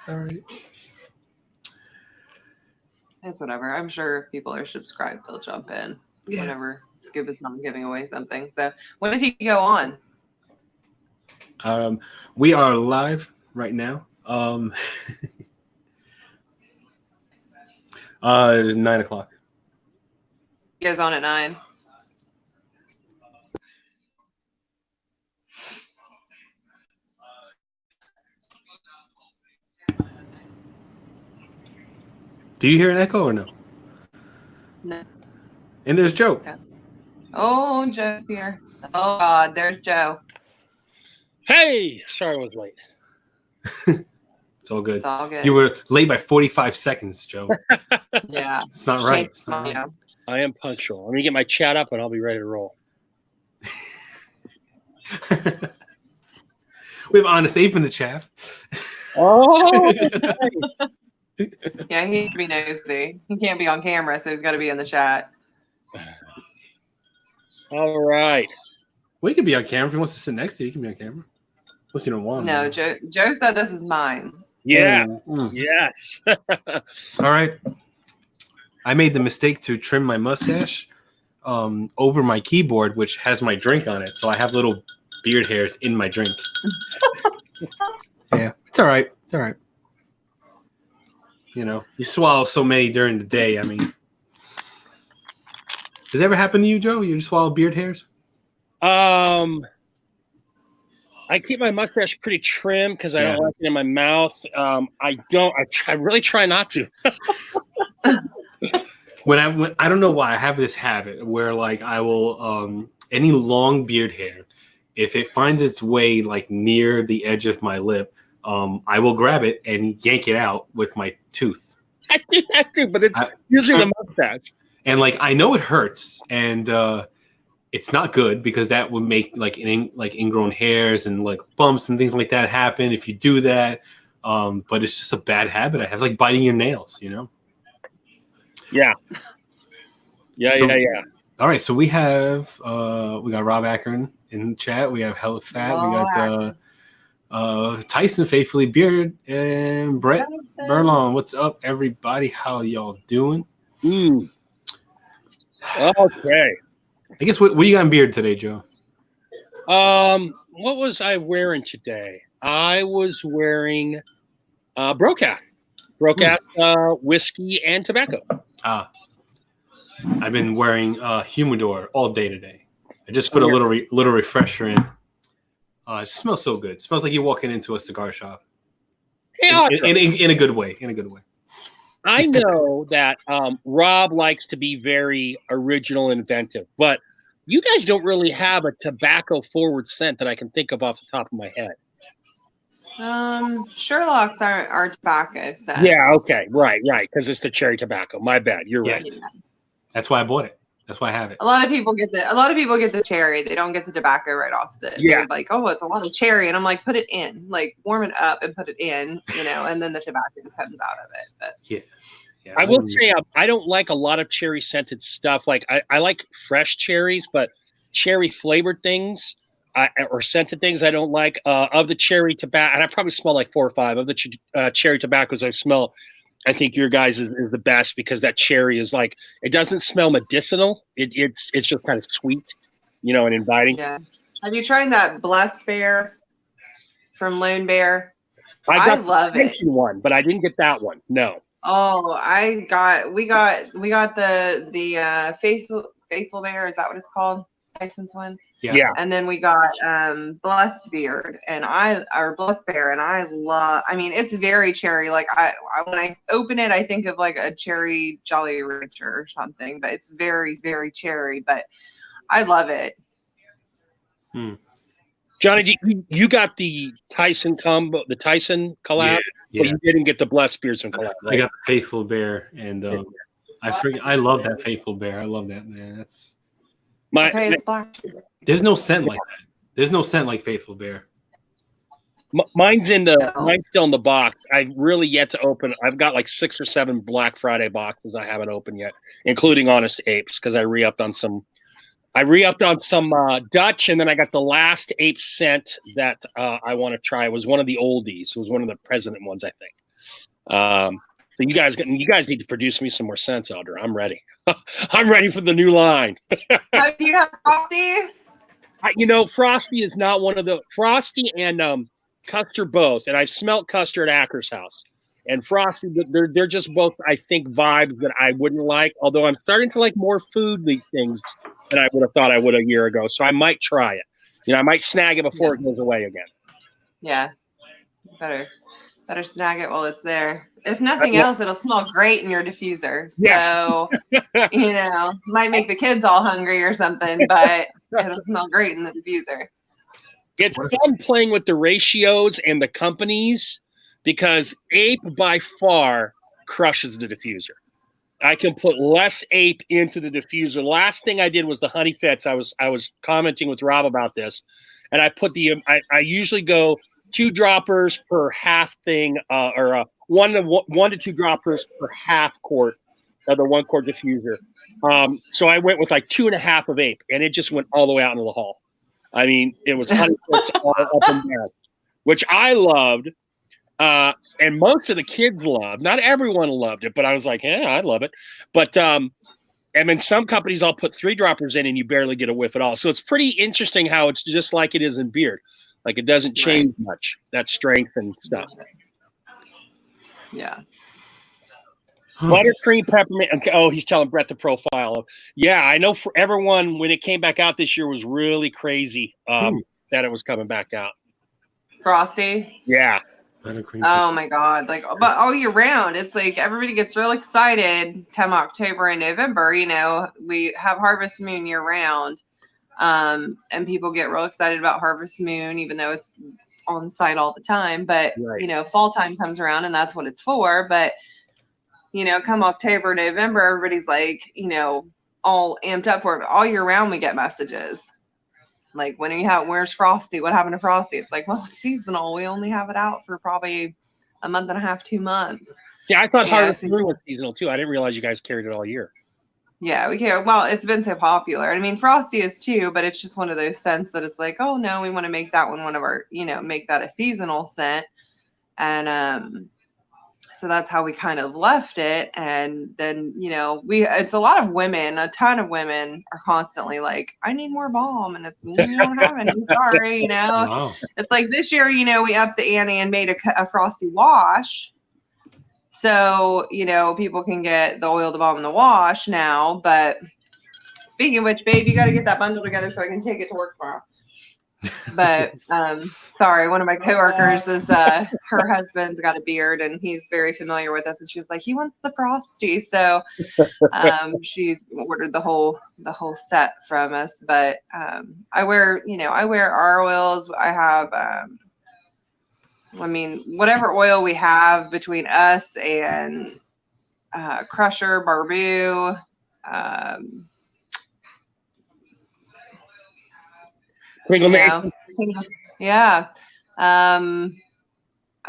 All right. It's whatever. I'm sure if people are subscribed, they'll jump in whenever Scoop is not giving away something. So when did he go on? We are live right now. 9 o'clock. He goes on at 9. Do you hear an echo or no? No. And there's Joe. Okay. Oh, Joe's here. Oh God, there's Joe. Hey, sorry I was late. It's all good. It's all good. You were late by 45 seconds, Joe. Yeah. It's not right. It's not right. I am punctual. Let me get my chat up and I'll be ready to roll. We have Honest Ape in the chat. Oh, Yeah, he should be nosy. He can't be on camera, so he's got to be in the chat. all right. Well, he could be on camera. If he wants to sit next to you, he can be on camera. Unless you don't want him. No, Joe said this is mine. Yeah. Mm. Yes. All right. I made the mistake to trim my mustache over my keyboard, which has my drink on it. So I have little beard hairs in my drink. Yeah, it's all right. It's all right. You know, you swallow so many during the day. I mean, does it ever happen to you, Joe? You swallow beard hairs? I keep my mustache pretty trim because I don't like it in my mouth. I really try not to. When I don't know why I have this habit where like I will any long beard hair, if it finds its way like near the edge of my lip, I will grab it and yank it out with my tooth. I do that too, but it's usually the mustache. And like I know it hurts, and it's not good because that would make like ingrown hairs and like bumps and things like that happen if you do that. But it's just a bad habit I have. It's like biting your nails, you know? Yeah. All right, so we got Rob Akron in the chat. We have Hella Fat. We got Tyson Faithfully Beard and Brett Burlong. What's up, everybody? How y'all doing? Okay. I guess what you got in beard today, Joe? What was I wearing today? I was wearing Brocat whiskey and tobacco. I've been wearing Humidor all day today. I just put a little refresher in. It smells so good. It smells like you're walking into a cigar shop. In a good way. In a good way. I know that Rob likes to be very original and inventive, but you guys don't really have a tobacco-forward scent that I can think of off the top of my head. Sherlock's our tobacco scent. Yeah, okay, right, because it's the cherry tobacco. My bad, you're right. Yeah. That's why I bought it. That's why I have it. A lot of people get the cherry. They don't get the tobacco right off the. Yeah. They're like, oh, it's a lot of cherry, and I'm like, put it in, like warm it up and put it in, you know, and then the tobacco comes out of it. But yeah. I will say I don't like a lot of cherry scented stuff. Like I like fresh cherries, but cherry flavored things or scented things I don't like. Of the cherry tobacco, and I probably smell like 4 or 5 of the cherry tobaccos I smell. I think your guys is the best because that cherry is like, it doesn't smell medicinal. It's just kind of sweet, you know, and inviting. Yeah. Have you tried that Blessed Bear from Lone Bear? I love it. One, but I didn't get that one. No. Oh, we got the Faithful Bear. Is that what it's called? Tyson's one. Yeah. And then we got Blessed Beard Blessed Bear, and I mean, it's very cherry. Like I when I open it, I think of like a cherry Jolly Rancher or something, but it's very, very cherry. But I love it. Johnny, you got the Tyson combo, the Tyson collab, but you didn't get the Blessed Beards collab. Right? I got the Faithful Bear, and I love that Faithful Bear. I love that, man. That's it's black. There's no scent like that. There's no scent like Faithful Bear. Mine's still in the box. I really yet to open. I've got like 6 or 7 Black Friday boxes I haven't opened yet, including Honest Apes, because I re-upped on some. Dutch, and then I got the last ape scent that I want to try. It was one of the oldies. It was one of the president ones, I think. So you guys need to produce me some more scents, Audra. I'm ready. I'm ready for the new line. Do you have Frosty? Frosty is not one of the Frosty and Custer both, and I've smelt Custer at Acker's house. And Frosty, they're just both, I think, vibes that I wouldn't like. Although I'm starting to like more foodly things than I would have thought I would a year ago. So I might try it. I might snag it before it goes away again. Yeah, better snag it while it's there. If nothing else, it'll smell great in your diffuser. So, might make the kids all hungry or something, but it'll smell great in the diffuser. It's fun playing with the ratios and the companies because Ape by far crushes the diffuser. I can put less Ape into the diffuser. Last thing I did was the Honey Fits. I was commenting with Rob about this, and I put I usually go 2 droppers per half thing, or 1 to 2 droppers per half quart of the 1 quart diffuser. So I went with like 2.5 of Ape, and it just went all the way out into the hall. I mean, it was Honey Fits all up and down, which I loved. And most of the kids loved. Not everyone loved it, but I was like, yeah, I love it. But and then some companies I'll put 3 droppers in and you barely get a whiff at all. So it's pretty interesting how it's just like it is in beer. Like it doesn't change much, that strength and stuff. Yeah. Buttercream peppermint. Okay. Oh, he's telling Brett the profile. Yeah, I know for everyone when it came back out this year was really crazy that it was coming back out. Frosty? Yeah. Oh my God. But all year round, it's like everybody gets real excited come October and November. We have Harvest Moon year round. And people get real excited about Harvest Moon, even though it's on site all the time. But, fall time comes around and that's what it's for. But, come October, November, everybody's like, all amped up for it. But all year round, we get messages. Like, where's Frosty? What happened to Frosty? It's like, well, it's seasonal. We only have it out for probably a month and a half, 2 months. Yeah, I thought Harvest Moon was seasonal too. I didn't realize you guys carried it all year. Yeah, we care. Well, it's been so popular. I mean, Frosty is too, but it's just one of those scents that it's like, oh no, we want to make that one of our, make that a seasonal scent. And so that's how we kind of left it. And then, it's a lot of women, a ton of women are constantly like, I need more balm. And it's, we don't have any, sorry, Wow. It's like this year, we upped the ante and made a Frosty wash. So, people can get the oil, the balm, and the wash now. But speaking of which, babe, you got to get that bundle together so I can take it to work tomorrow. But sorry, one of my coworkers is her husband's got a beard and he's very familiar with us, and she's like, he wants the Frosty. So she ordered the whole set from us. But I wear our oils. I have whatever oil we have between us and Crusher, Barbu, yeah.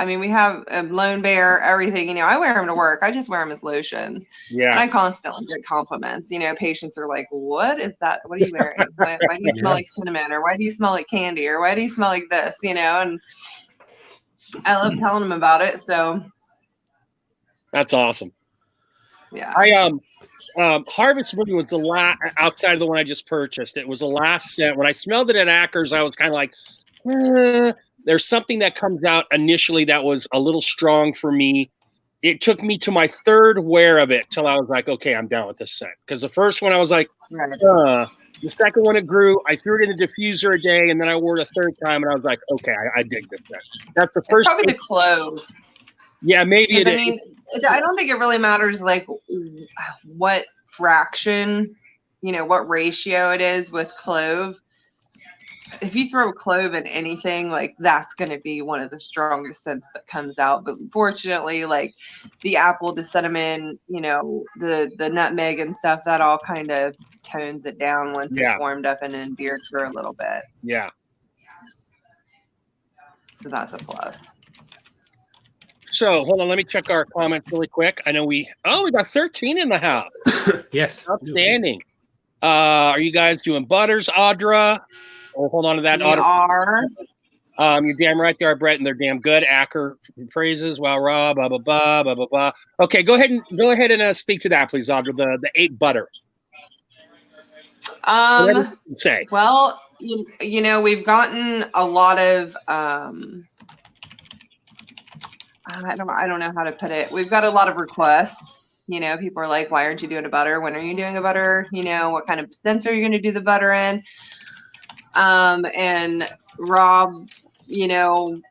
We have Lone Bear, everything. I wear them to work. I just wear them as lotions. Yeah. And I constantly get compliments. Patients are like, what is that? What are you wearing? Why do you smell like cinnamon? Or why do you smell like candy? Or why do you smell like this? And I love telling them about it. So that's awesome. Yeah. Harvest Moon was the last, outside of the one I just purchased. It was the last scent. When I smelled it at Acker's, I was kind of like, there's something that comes out initially that was a little strong for me. It took me to my 3rd wear of it till I was like, okay, I'm done with this scent. Because the first one I was like, The second one it grew. I threw it in the diffuser a day, and then I wore it a 3rd time, and I was like, okay, I dig this scent. That's the first. It's probably the clove. Yeah, maybe it is. I don't think it really matters like what fraction, what ratio it is with clove. If you throw clove in anything, like that's going to be one of the strongest scents that comes out. But fortunately, like the apple, the cinnamon, the nutmeg and stuff, that all kind of tones it down once it's warmed up and endeared for a little bit. Yeah. So that's a plus. So hold on, let me check our comments really quick. I know we got 13 in the house. Yes. Outstanding. Are you guys doing butters, Audra? Oh, hold on to that. We are. You're damn right they are, Brett, and they're damn good. Acker praises. Wow, Rob, blah blah blah blah blah blah. Okay, go ahead and speak to that, please, Audra. The 8 butter. Say. Well, you know, we've gotten a lot of I don't know how to put it. We've got a lot of requests. You know, people are like, why aren't you doing a butter? When are you doing a butter? You know, what kind of scents are you going to do the butter in? And Rob, you know,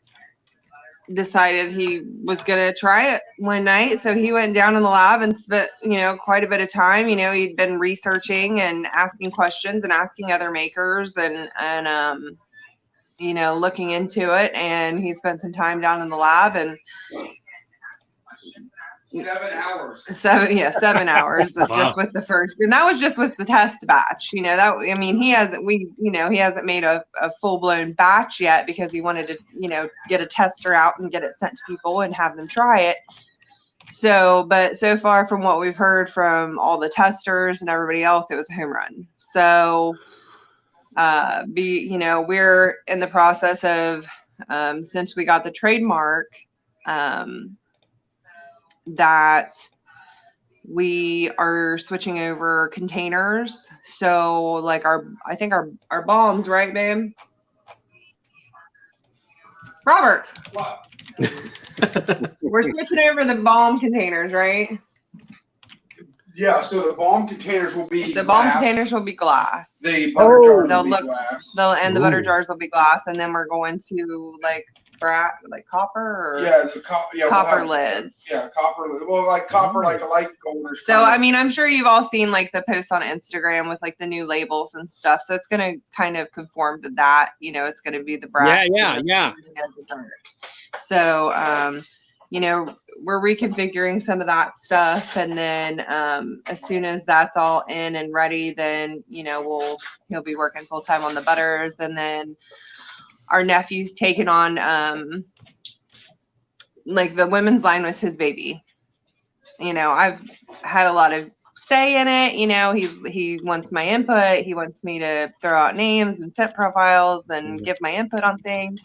decided he was going to try it one night. So he went down in the lab and spent, you know, quite a bit of time. You know, he'd been researching and asking questions and asking other makers and you know, looking into it. And he spent some time down in the lab and 7 hours. 7 hours just with the first, and that was just with the test batch. You know, that, I mean, he hasn't made a full blown batch yet because he wanted to, you know, get a tester out and get it sent to people and have them try it. So, but so far from what we've heard from all the testers and everybody else, it was a home run. So, you know, we're in the process of, since we got the trademark, that we are switching over containers. So like I think our bombs, right, babe? Robert. What? We're switching over the bomb containers, right? Yeah, so the bomb containers will be The glass. bomb containers will be glass. The butter jars They'll will be look- glass. The butter Ooh. jars will be glass, and then we're going to like copper or Yeah, copper we'll have, lids. Yeah, copper lid. Well, like copper, like a light gold or So, something. I mean, I'm sure you've all seen like the posts on Instagram with like the new labels and stuff. So it's going to kind of conform to that. You know, it's going to be the brass. Yeah. So, you know, we're reconfiguring some of that stuff. And then as soon as that's all in and ready, then, you know, he'll be working full time on the butters. And then our nephew's taken on like the women's line was his baby. You know, I've had a lot of say in it. You know, he wants my input. He wants me to throw out names and set profiles and give my input on things.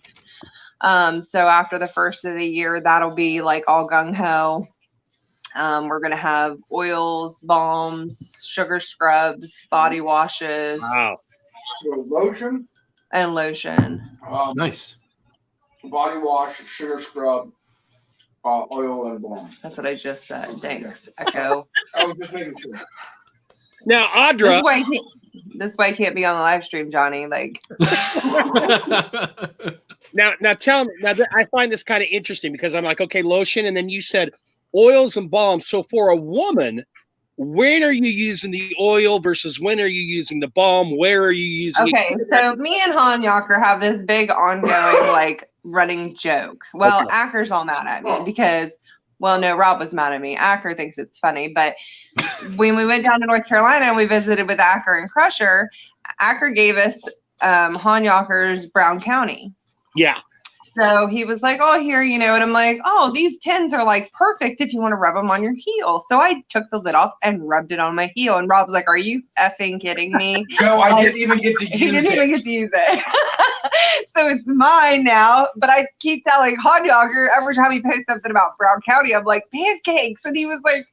So after the first of the year, that'll be like all gung ho. We're gonna have oils, balms, sugar scrubs, body washes, Wow. So lotion, and lotion. Nice. body wash, sugar scrub, oil, and balm. That's what I just said. Thanks, Echo. I was just making sure. Now, This Audra. is why he can't be on the live stream, Johnny. Like, Now tell me. Now I find this kind of interesting because I'm like, okay, lotion, and then you said oils and balms. So for a woman, when are you using the oil versus when are you using the balm? Where are you using okay, it? so me and Han Yocker have this big ongoing like running joke. Well, Okay. Acker's all mad at me because, well, no, Rob was mad at me. Acker thinks it's funny, but when we went down to North Carolina and we visited with Acker and Crusher, Acker gave us Han Yocker's Brown County. Yeah. So he was like, oh, here, you know, and I'm like, oh, these tins are like perfect if you want to rub them on your heel. So I took the lid off and rubbed it on my heel. And Rob's like, are you effing kidding me? No, I Like, didn't even get to He use didn't even it. get to use it. So it's mine now. But I keep telling Han Yager every time he posts something about Brown County, I'm like, pancakes. And he was like,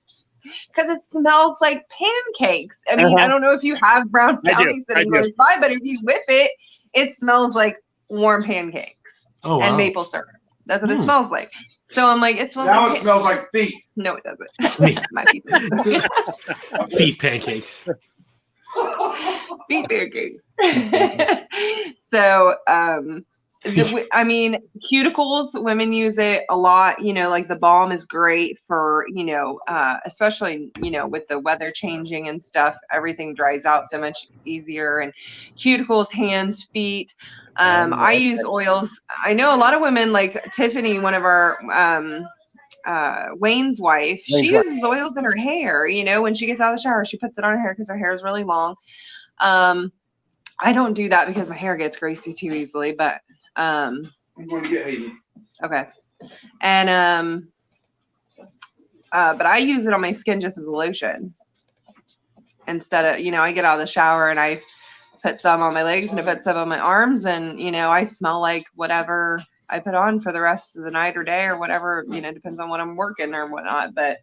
because it smells like pancakes. I mean, I don't know if you have Brown I do, County sitting I do. close by, but if you whip it, it smells like warm pancakes Oh, and wow. maple syrup. That's what it Hmm. smells like. So I'm like, it smells Now like it smells like feet. No, it doesn't. Sweet. My feet. Feet pancakes. Feet pancakes. So, I mean, cuticles, women use it a lot. You know, like the balm is great for, you know, especially, you know, with the weather changing and stuff, everything dries out so much easier. And cuticles, hands, feet. I use oils. I know a lot of women like Tiffany, one of our, Wayne's wife, she uses oils in her hair. You know, when she gets out of the shower, she puts it on her hair because her hair is really long. I don't do that because my hair gets greasy too easily, but I'm going to get Hayden. okay. And but I use it on my skin just as a lotion instead of, you know, I get out of the shower and I put some on my legs and I put some on my arms, and I smell like whatever I put on for the rest of the night or day or whatever, depends on what I'm working or whatnot. But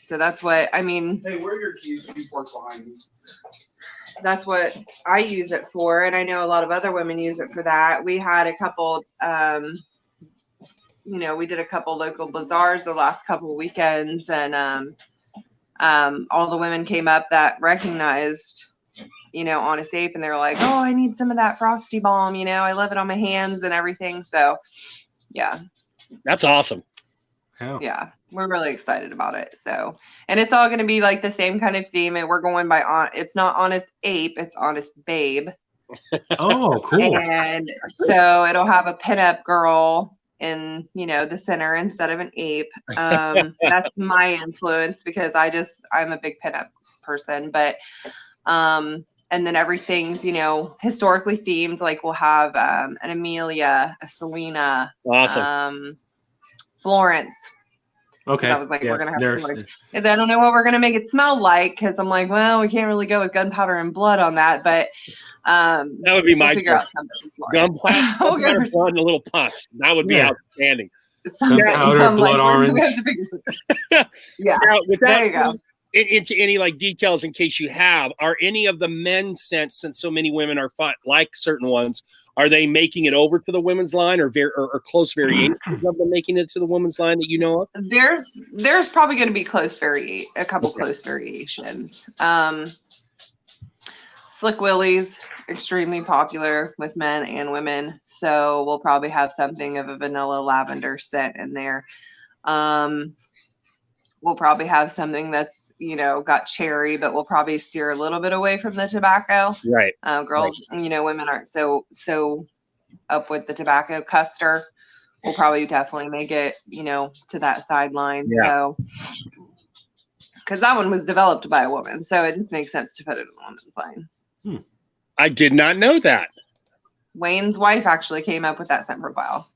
so that's what I mean. Hey, where are your keys? You park behind me. That's what I use it for, and I know a lot of other women use it for that. We had a couple, we did a couple local bazaars the last couple of weekends, and all the women came up that recognized, Honest Ape, and they're like, "Oh, I need some of that Frosty Balm. I love it on my hands and everything." So, yeah, That's awesome. yeah, we're really excited about it. So, and it's all going to be like the same kind of theme, and we're going by it's not Honest Ape, it's Honest Babe. Oh, cool. And so it'll have a pinup girl in the center instead of an ape. That's my influence because I'm a big pinup person. But and then everything's historically themed. Like we'll have an Amelia, a Selena, Awesome. Florence. Okay. I was like, we're gonna have Florence. And I don't know what we're gonna make it smell like because I'm like, well, we can't really go with gunpowder and blood on that, but that would be my figure out something. Gunpowder, blood, and a little pus. That would be outstanding. Gunpowder, blood, orange. We have to figure something. Yeah. Now, there you go. Into any like details in case you have, are any of the men's scents, since so many women are like certain ones, are they making it over to the women's line or close variations of them making it to the women's line that you know of? There's probably going to be a couple close variations. Slick Willies, extremely popular with men and women. So we'll probably have something of a vanilla lavender scent in there. We'll probably have something that's, got cherry, but we'll probably steer a little bit away from the tobacco. Right. Girls, right. Women aren't so up with the tobacco. Custer will probably definitely make it, to that sideline. Yeah. So, because that one was developed by a woman, so it just makes sense to put it in the woman's line. I did not know that. Wayne's wife actually came up with that scent profile.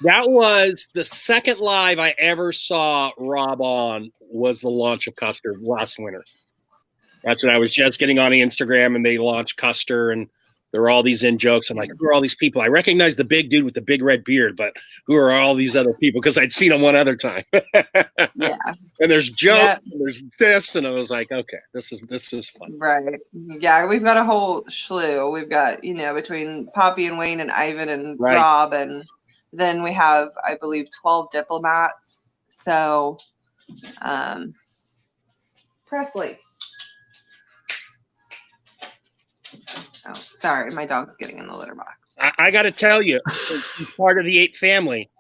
That was the second live I ever saw Rob on, was the launch of Custer last winter. That's when I was just getting on the Instagram and they launched Custer and there were all these in jokes. I'm like, who are all these people? I recognize the big dude with the big red beard, but who are all these other people? Because I'd seen them one other time. Yeah. And there's Joe, and there's this, and I was like, okay, this is fun. Right. Yeah, we've got a whole slew. We've got, between Poppy and Wayne and Ivan and Rob, and then we have, I believe, 12 diplomats. So, Presley. Oh, sorry, my dog's getting in the litter box. I got to tell you, so part of the Ape family,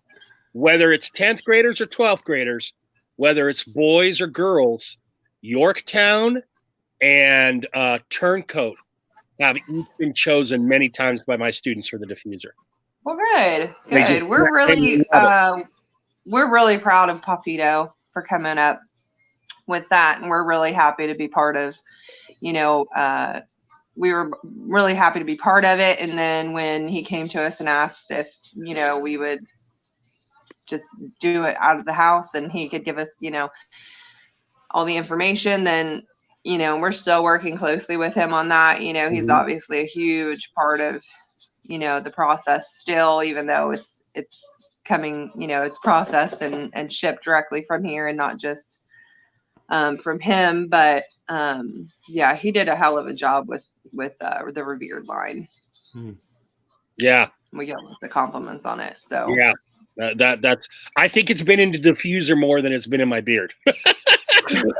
whether it's 10th graders or 12th graders, whether it's boys or girls, Yorktown and Turncoat have each been chosen many times by my students for the diffuser. Well, good. We're really proud of Papito for coming up with that, and we're really happy to be part of, we were really happy to be part of it. And then when he came to us and asked if, we would just do it out of the house and he could give us, all the information, then, we're still working closely with him on that. He's obviously a huge part of, the process still, even though it's coming, it's processed and shipped directly from here and not just from him. But yeah, he did a hell of a job with the Revered line. Yeah, we get the compliments on it. So yeah, that's I think it's been in the diffuser more than it's been in my beard.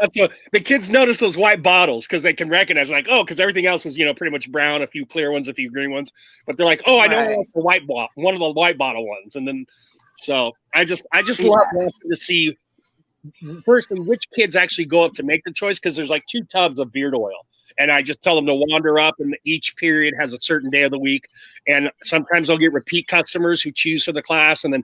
That's what, the kids notice those white bottles because they can recognize, like, oh, because everything else is pretty much brown, a few clear ones, a few green ones, but they're like, oh, I know the white bottle, one of the white bottle ones. And then so I just love to see firstly which kids actually go up to make the choice, because there's like 2 tubs of beard oil, and I just tell them to wander up, and each period has a certain day of the week, and sometimes I'll get repeat customers who choose for the class, and then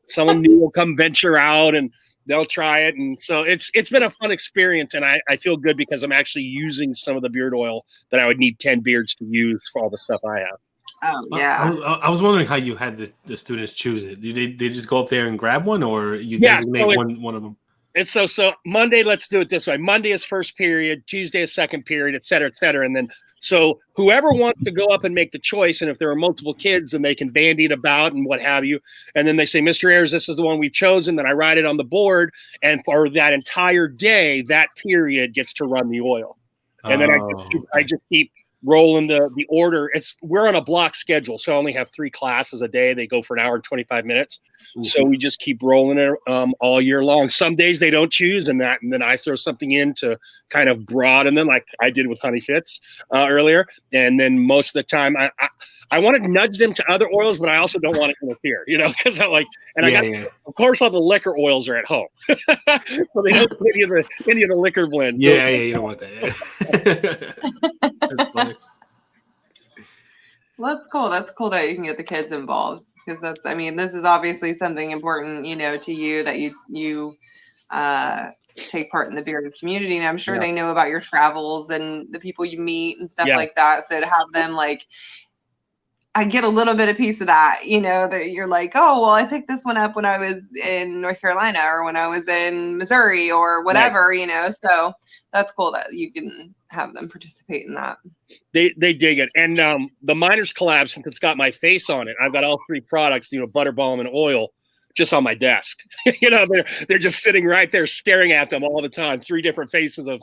someone new will come venture out and they'll try it. And so it's been a fun experience, and I feel good because I'm actually using some of the beard oil that I would need 10 beards to use for all the stuff I have. Oh yeah. I was wondering how you had the students choose it. Did they just go up there and grab one, or you make one of them? It's so Monday, let's do it this way. Monday is first period, Tuesday is second period, et cetera, et cetera. And then so whoever wants to go up and make the choice, and if there are multiple kids, and they can bandy it about and what have you. And then they say, Mr. Ayers, this is the one we've chosen. Then I write it on the board, and for that entire day, that period gets to run the oil. And then I just keep rolling the order. We're on a block schedule, so I only have 3 classes a day. They go for an hour and 25 minutes. Mm-hmm. So we just keep rolling it all year long. Some days they don't choose, and then I throw something in to kind of broaden them, like I did with Honey Fitz earlier. And then most of the time, I want to nudge them to other oils, but I also don't want to interfere, because I of course, all the liquor oils are at home, so they don't put any of the liquor blends. Yeah, you don't want that. That's funny. Well, that's cool. That's cool that you can get the kids involved, because this is obviously something important, to you, that you take part in the bearded community, and I'm sure they know about your travels and the people you meet and stuff like that. So to have them I get a little bit of piece of that, that you're like, oh, well, I picked this one up when I was in North Carolina or when I was in Missouri or whatever, so that's cool that you can have them participate in that. They dig it. And the Miners Collab, since it's got my face on it, I've got all 3 products, butter, balm, and oil, just on my desk. They're just sitting right there staring at them all the time. 3 different faces of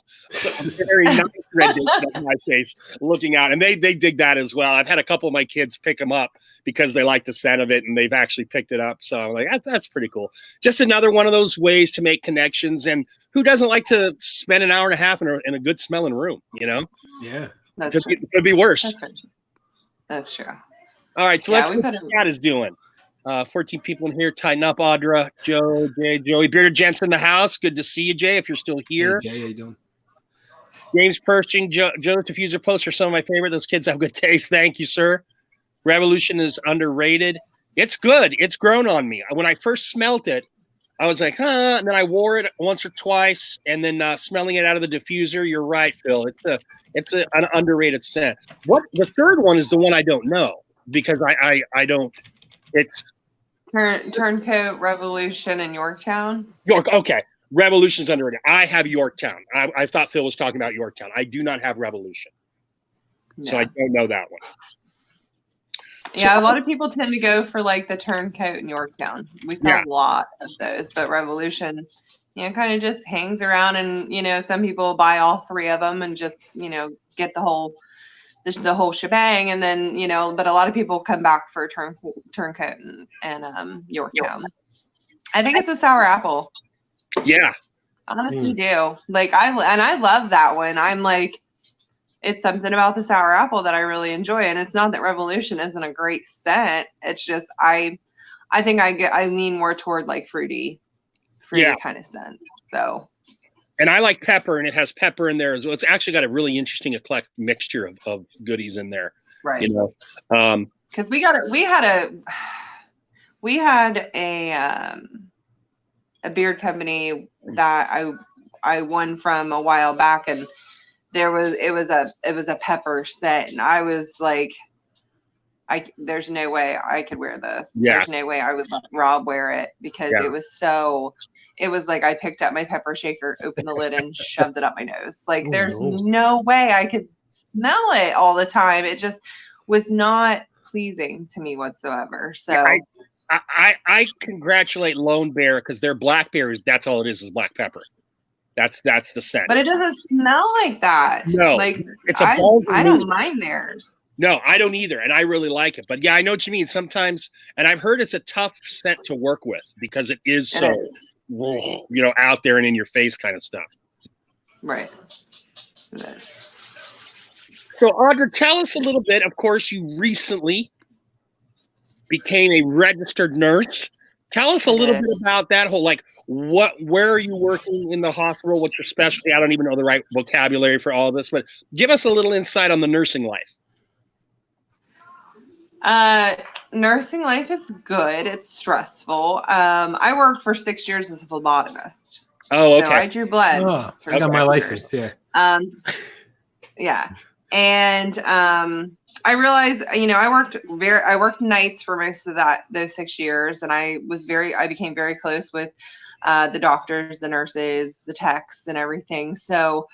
very nice rendition of my face looking out. And they dig that as well. I've had a couple of my kids pick them up because they like the scent of it, and they've actually picked it up. So I'm like, that's pretty cool. Just another one of those ways to make connections. And who doesn't like to spend an hour and a half in a good smelling room, Yeah. Could be worse. That's true. All right. So let's see what Scott is doing. 14 people in here. Tighten up, Audra, Joe, Jay, Joey. Bearded Gents in the house. Good to see you, Jay, if you're still here. Hey, Jay, how you doing? James Pershing, Joe Diffuser posts are some of my favorite. Those kids have good taste. Thank you, sir. Revolution is underrated. It's good. It's grown on me. When I first smelt it, I was like, huh. And then I wore it once or twice, and then smelling it out of the diffuser. You're right, Phil. It's an underrated scent. What the third one is the one I don't know, because I don't. It's Turncoat, Revolution, and Yorktown. York. Okay. Revolution's underrated. I have Yorktown. I thought Phil was talking about Yorktown. I do not have Revolution. No. So I don't know that one. Yeah, a lot of people tend to go for the Turncoat and Yorktown. We sell a lot of those, but Revolution, kind of just hangs around, and some people buy all 3 of them and just get the whole shebang, and then but a lot of people come back for Turncoat and Yorktown. I think it's a sour apple. Yeah, honestly do. I love that one. I'm like, it's something about the sour apple that I really enjoy, and it's not that Revolution isn't a great scent. It's just I think I lean more toward fruity kind of scent. So. And I like pepper, and it has pepper in there as well. It's actually got a really interesting eclectic mixture of goodies in there. Right. Because we had a beard company that I won from a while back, and it was a pepper scent, and I was like, there's no way I could wear this. Yeah. There's no way I would let Rob wear it, because it was like I picked up my pepper shaker, opened the lid, and shoved it up my nose. There's no way I could smell it all the time. It just was not pleasing to me whatsoever. So I congratulate Lone Bear, because their blackberries, that's all it is black pepper. That's the scent. But it doesn't smell like that. No, it's a I don't mind theirs. No, I don't either, and I really like it. But yeah, I know what you mean. Sometimes, and I've heard it's a tough scent to work with, because it is so, out there and in your face kind of stuff. Right. So, Audra, tell us a little bit. Of course, you recently became a registered nurse. Tell us a little bit about that whole, where are you working in the hospital? What's your specialty? I don't even know the right vocabulary for all this, but give us a little insight on the nursing life. Nursing life is good. It's stressful. I worked for 6 years as a phlebotomist. Oh, okay. So I drew blood. Oh, I got my license. Yeah. Yeah. And I realized, I worked nights for most of those 6 years, and I became very close with the doctors, the nurses, the techs, and everything. So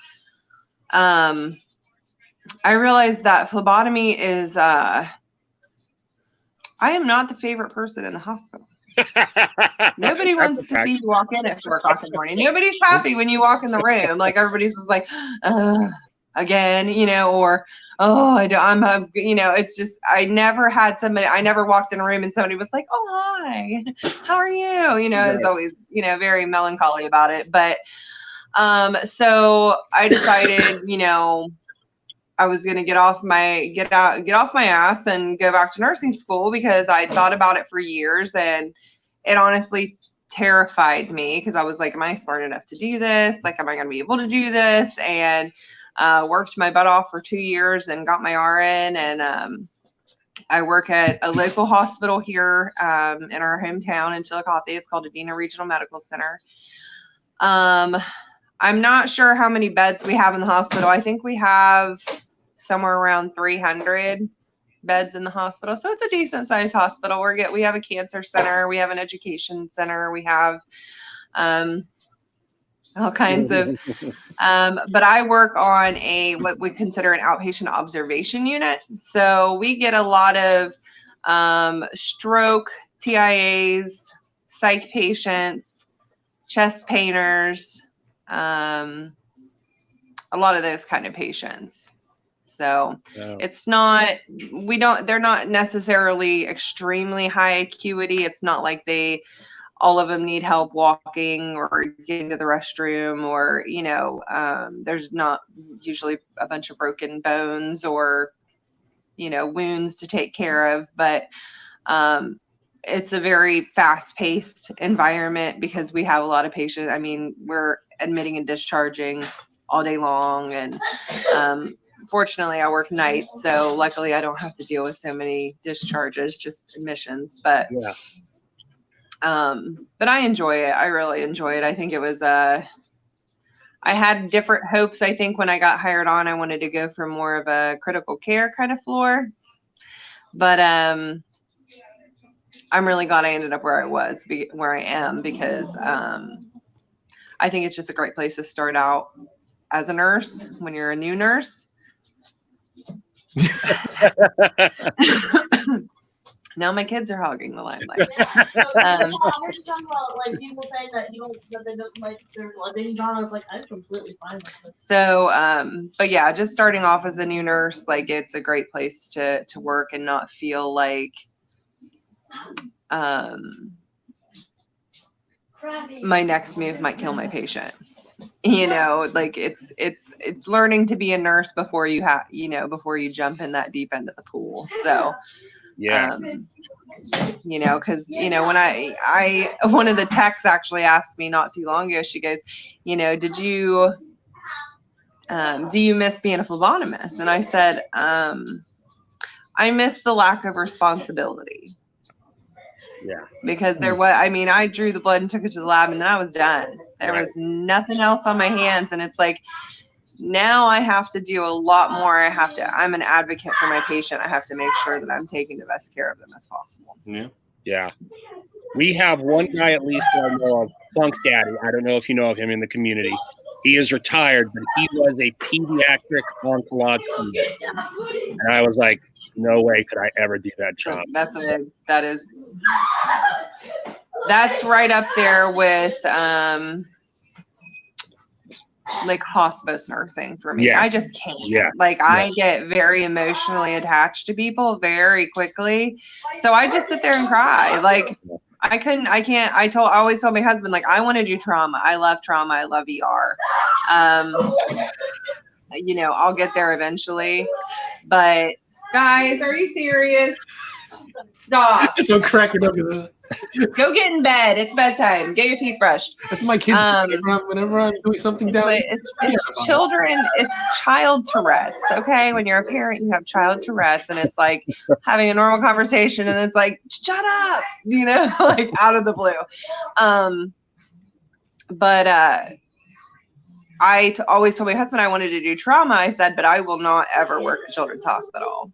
I realized that phlebotomy is, I am not the favorite person in the hospital. Nobody wants to see you walk in at 4 o'clock in the morning. Nobody's happy when you walk in the room. Like everybody's just like, again, or, oh, it's just, I never walked in a room and somebody was like, oh, hi, how are you? It's always, very melancholy about it. But, so I decided, I was going to get off my ass and go back to nursing school because I thought about it for years, and it honestly terrified me because I was like, am I smart enough to do this? Like, am I going to be able to do this? And worked my butt off for 2 years and got my RN, and I work at a local hospital here in our hometown in Chillicothe. It's called Adena Regional Medical Center. I'm not sure how many beds we have in the hospital. I think we have somewhere around 300 beds in the hospital. So it's a decent sized hospital. We have a cancer center. We have an education center. We have all kinds of, but I work on what we consider an outpatient observation unit. So we get a lot of stroke, TIAs, psych patients, chest painters, a lot of those kind of patients. So it's not, they're not necessarily extremely high acuity. It's not like all of them need help walking or getting to the restroom, or, there's not usually a bunch of broken bones or, wounds to take care of. But it's a very fast-paced environment because we have a lot of patients. I mean, we're admitting and discharging all day long. And fortunately, I work nights, so luckily I don't have to deal with so many discharges, just admissions. But yeah. But I enjoy it. I really enjoy it. I think it was, I had different hopes. I think when I got hired on, I wanted to go for more of a critical care kind of floor, but, I'm really glad I ended up where I am, because, I think it's just a great place to start out as a nurse when you're a new nurse. Now my kids are hogging the limelight. I heard you talking about like people saying that they don't like their blood being drawn. I was like, I'm completely fine with it. So, but yeah, just starting off as a new nurse, like it's a great place to work and not feel like my next move might kill my patient. Like it's learning to be a nurse before you before you jump in that deep end of the pool. So. Yeah. Because when one of the techs actually asked me not too long ago, she goes, do you miss being a phlebotomist? And I said, I miss the lack of responsibility. Yeah. Because I drew the blood and took it to the lab, and then I was done. There was nothing else on my hands. And it's like, now I have to do a lot more. I'm an advocate for my patient. I have to make sure that I'm taking the best care of them as possible. Yeah. Yeah. We have one guy at least that I know of, Funk Daddy. I don't know if you know of him in the community. He is retired, but he was a pediatric oncologist. And I was like, no way could I ever do that job. That's right up there with like hospice nursing for me. Yeah. I just can't. Yeah. I get very emotionally attached to people very quickly. So I just sit there and cry. Like I always told my husband, like, I want to do trauma. I love trauma. I love ER. I'll get there eventually. But guys, are you serious? Stop. It's so cracking up. Go get in bed. It's bedtime. Get your teeth brushed. That's my kids. Whenever I'm doing something down, it's children. It's child Tourette's. Okay, when you're a parent, you have child Tourette's, and it's like having a normal conversation, and it's like, shut up, like out of the blue. But I always told my husband I wanted to do trauma. I said, but I will not ever work at Children's Hospital.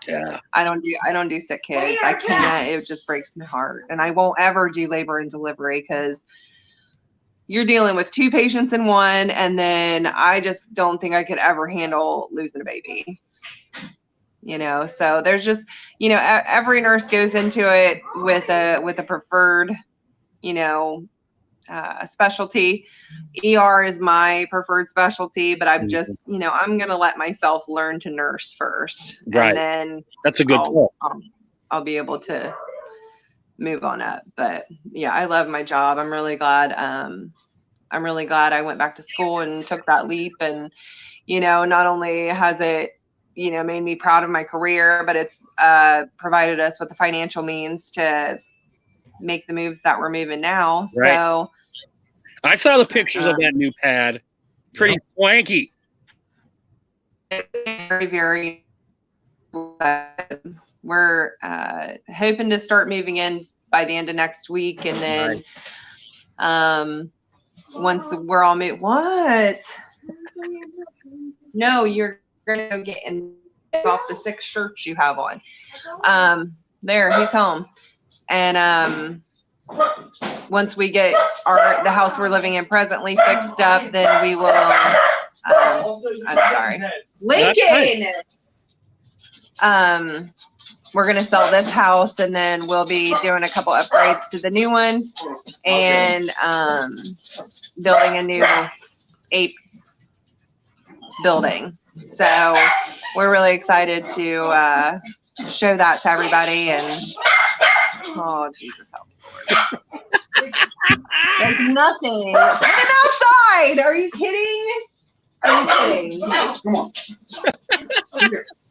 Yeah. I don't do sick kids. I can't. It just breaks my heart. And I won't ever do labor and delivery because you're dealing with 2 patients in one, and then I just don't think I could ever handle losing a baby. So there's just, every nurse goes into it with a preferred, specialty. ER is my preferred specialty, but I'm just, I'm going to let myself learn to nurse first. Right. And then that's a good point. I'll be able to move on up. But yeah, I love my job. I'm really glad. I'm really glad I went back to school and took that leap. And, not only has it, made me proud of my career, but it's provided us with the financial means to make the moves that we're moving now. Right. So I saw the pictures of that new pad. Pretty swanky. Very, very. We're hoping to start moving in by the end of next week, and then once we're all moved. What? No, you're gonna go get off the 6 shirts you have on. There, he's home. And once we get the house we're living in presently fixed up, then we will. I'm sorry, Lincoln. We're gonna sell this house, and then we'll be doing a couple upgrades to the new one, and building a new ape building. So we're really excited to show that to everybody. And oh, Jesus help me, Lord. Like nothing. Put him outside. Are you kidding? Are you kidding? Come on.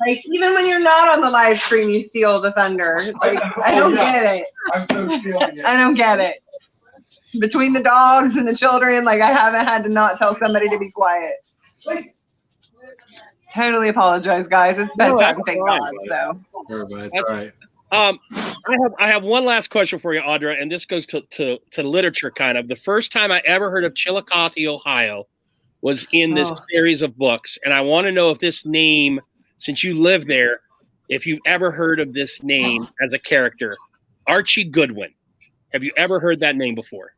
Like, even when you're not on the live stream, you steal the thunder. Like, I don't get it. I'm so stealing it. I don't get it. Between the dogs and the children, like, I haven't had to not tell somebody to be quiet. Totally apologize, guys. It's bedtime, thank God. So. Everybody's all right. I have one last question for you, Audra, and this goes to literature kind of. The first time I ever heard of Chillicothe, Ohio, was in this series of books, and I want to know if this name, since you live there, if you've ever heard of this name as a character, Archie Goodwin. Have you ever heard that name before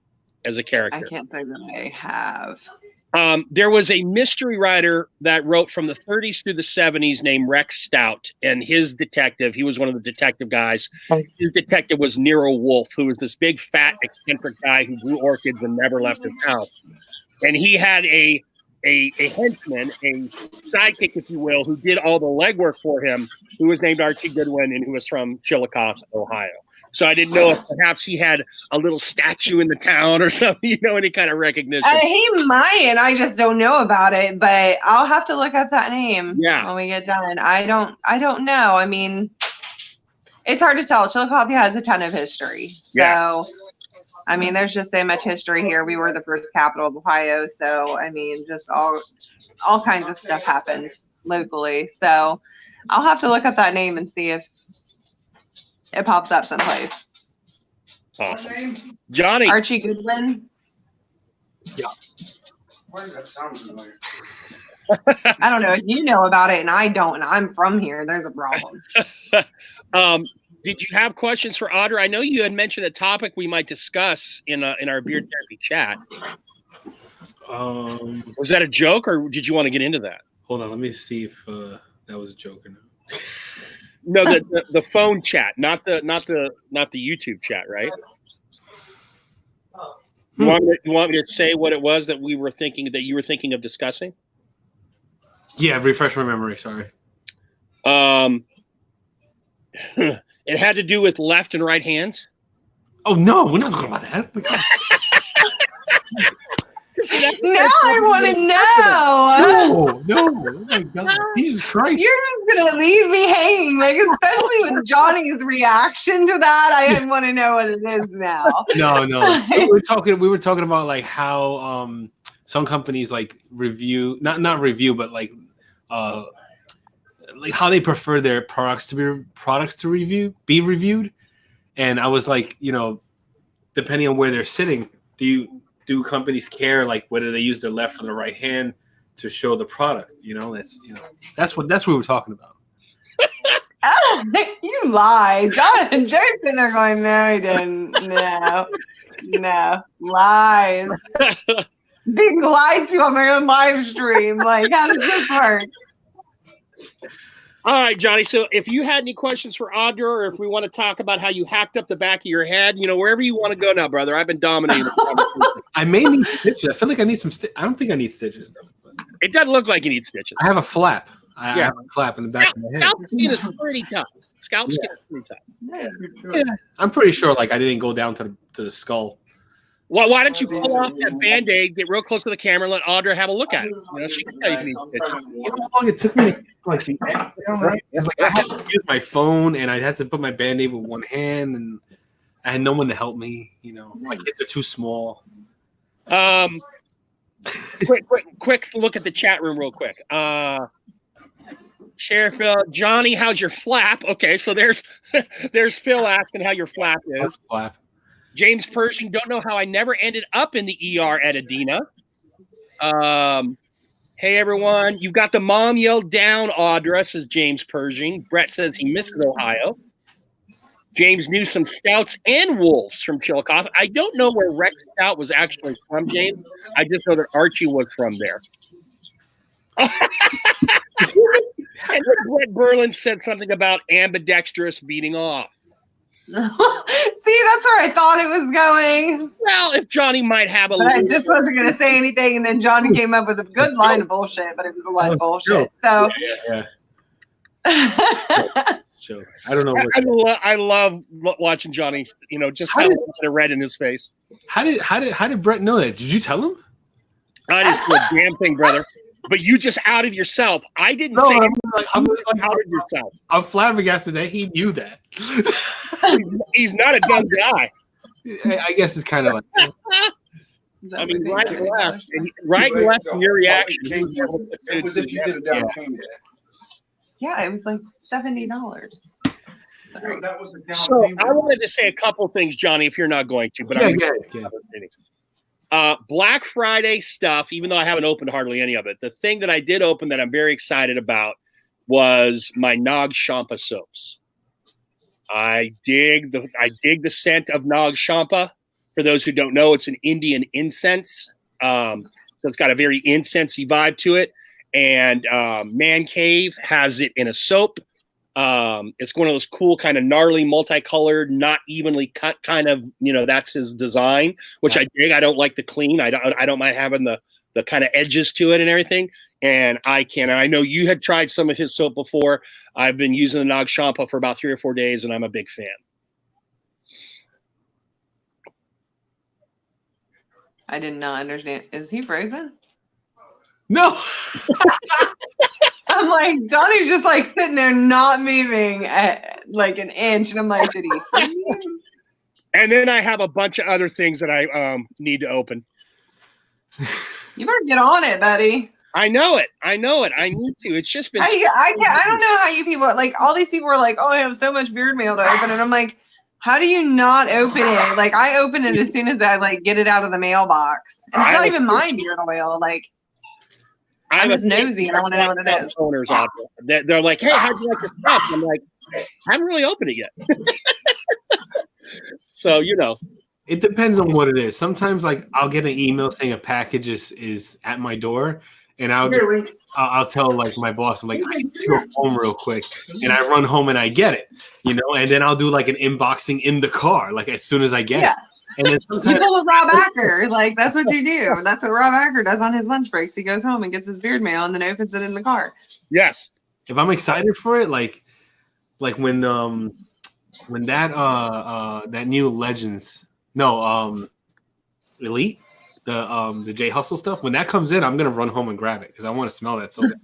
as a character? I can't say that I have. There was a mystery writer that wrote from the 30s through the 70s named Rex Stout, and his detective, he was one of the detective guys. His detective was Nero Wolfe, who was this big, fat, eccentric guy who grew orchids and never left his house. And he had a henchman, a sidekick, if you will, who did all the legwork for him, who was named Archie Goodwin and who was from Chillicothe, Ohio. So I didn't know if perhaps he had a little statue in the town or something, any kind of recognition. He might, and I just don't know about it, but I'll have to look up that name when we get done. I don't know. I mean, it's hard to tell. Chillicothe has a ton of history. So, I mean, there's just so much history here. We were the first capital of Ohio. So, I mean, just all kinds of stuff happened locally. So I'll have to look up that name and see if it pops up someplace. Awesome. Johnny. Archie Goodwin. Yeah. Why does that sound familiar? I don't know if you know about it, and I don't, and I'm from here. There's a problem. Did you have questions for Audra? I know you had mentioned a topic we might discuss in our beard therapy chat. Was that a joke, or did you want to get into that? Hold on, let me see if that was a joke or not. No, the phone chat, not the YouTube chat, right? You want me to say what it was that you were thinking of discussing? Yeah, refresh my memory. Sorry. It had to do with left and right hands. Oh no, we're not talking about that. Now I want to know. No, oh my God, Jesus Christ! You're just gonna leave me hanging, like, especially with Johnny's reaction to that. I want to know what it is now. No. we were talking about like how some companies like review, not review, but like how they prefer their products to be reviewed, and I was like, depending on where they're sitting, do companies care like whether they use their left or the right hand to show the product? That's what we were talking about. You lie. John and Joe's sitting there going, no, he didn't. No. Lies. Being lied to on my own live stream. Like, how does this work? All right, Johnny. So if you had any questions for Audra, or if we want to talk about how you hacked up the back of your head, wherever you want to go now, brother. I've been dominating. I may need stitches. I feel like I need some I don't think I need stitches, though. It doesn't look like you need stitches. I have a flap. I have a flap in the back of my head. Scalp skin is pretty tough. Scalp skin is pretty tough. Yeah, I'm pretty sure like I didn't go down to the skull. Well, why don't you pull off that Band-Aid, get real close to the camera, and let Audra have a look at it. She can tell you if you need stitches. You know how long it took me to like the X down, right? It's like I had to use my phone and I had to put my Band-Aid with one hand and I had no one to help me. My kids are too small. Quick look at the chat room real quick. Sheriff Johnny, how's your flap? Okay, so there's Phil asking how your flap is. Flap. James Pershing, don't know how I never ended up in the ER at Adina. Hey, everyone. You've got the mom yelled down, Audra, says James Pershing. Brett says he misses Ohio. James knew some Stouts and Wolves from Chillicothe. I don't know where Rex Stout was actually from, James. I just know that Archie was from there. And Brett Berlin said something about ambidextrous beating off. See, that's where I thought it was going. Well, if Johnny might have a but I just wasn't going to say anything, and then Johnny came up with a good line of bullshit, but it was a line of bullshit. So, Sure. I don't know. I love watching Johnny. Just have a little bit of red in his face. How did Brett know that? Did you tell him? I just the damn thing, brother. But you just outed yourself. I didn't say anything. I'm just like outed yourself. I'm flabbergasted that he knew that. He's not a dumb guy. I guess it's kind of like. I mean, right and left in your reaction. It was if you did a down payment. Yeah, it was like $70. Sorry. That was a down So payment. I wanted to say a couple things, Johnny, if you're not going to. But Black Friday stuff, even though I haven't opened hardly any of it, the thing that I did open that I'm very excited about was my Nag Champa soaps. I dig the scent of Nag Champa. For those who don't know, it's an Indian incense. So it's got a very incensey vibe to it. And Man Cave has it in a soap. It's one of those cool kind of gnarly, multicolored, not evenly cut kind of, that's his design, which I dig. I don't like the clean. I don't mind having the kind of edges to it and everything. And I know you had tried some of his soap before. I've been using the Nag Champa for about 3 or 4 days, and I'm a big fan. I did not understand. Is he frozen? No. I'm like, Johnny's just like sitting there not moving at like an inch. And I'm like, did he freeze? And then I have a bunch of other things that I need to open. You better get on it, buddy. I know it. I need to. It's just been. I don't know how you people, like all these people are like, oh, I have so much beard mail to open. And I'm like, how do you not open it? Like I open it as soon as I like get it out of the mailbox. And it's not even my beard oil. Like I'm just nosy and I want to know what it is. Owners out there. They're like, hey, how'd you like your stuff? I'm like, I haven't really opened it yet. So, It depends on what it is. Sometimes, like, I'll get an email saying a package is at my door, and I'll tell like my boss, I'm like, I need to go home real quick, and I run home and I get it, and then I'll do like an unboxing in the car, like as soon as I get it. And then you pull a Rob Acker, like that's what you do. That's what Rob Acker does on his lunch breaks. He goes home and gets his beard mail and then opens it in the car. Yes. If I'm excited for it, like when that new Legends, Elite, the J Hustle stuff, when that comes in, I'm gonna run home and grab it because I want to smell that so good.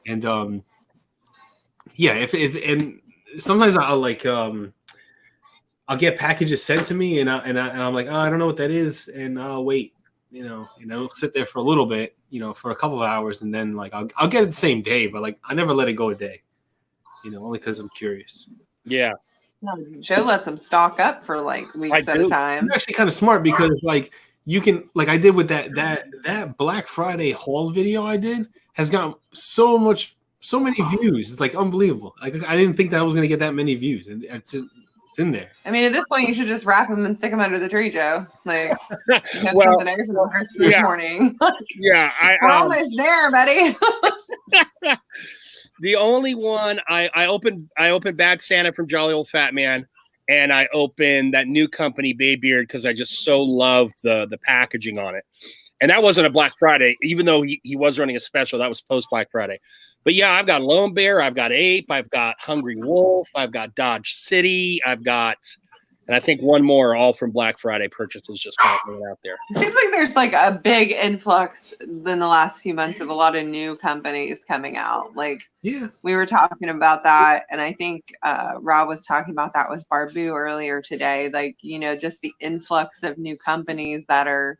And and sometimes I'll like I'll get packages sent to me, and I'm like, oh, I don't know what that is, and I'll wait, I'll sit there for a little bit, for a couple of hours, and then like I'll get it the same day, but like I never let it go a day, only because I'm curious. Yeah. Joe lets them stock up for like weeks at a time. I'm actually kind of smart because like you can, like I did with that Black Friday haul video I did, has got so much so many views. It's like unbelievable. Like I didn't think that was gonna get that many views, and it's in there. I mean, at this point, you should just wrap them and stick them under the tree, Joe. Like, you have Well, something there for the Christmas yeah. morning. Yeah, We're almost there, buddy. the only one I opened Bad Santa from Jolly Old Fat Man, and I opened that new company Baybeard because I just so love the packaging on it. And that wasn't a Black Friday, even though he was running a special. That was post Black Friday. But yeah, I've got Lone Bear, I've got Ape, I've got Hungry Wolf, I've got Dodge City, I've got, and I think one more, all from Black Friday purchases just kind of out there. It seems like there's like a big influx in the last few months of a lot of new companies coming out. Like, Yeah. we were talking about that, and I think Rob was talking about that with Barbu earlier today. Like, you know, just the influx of new companies that are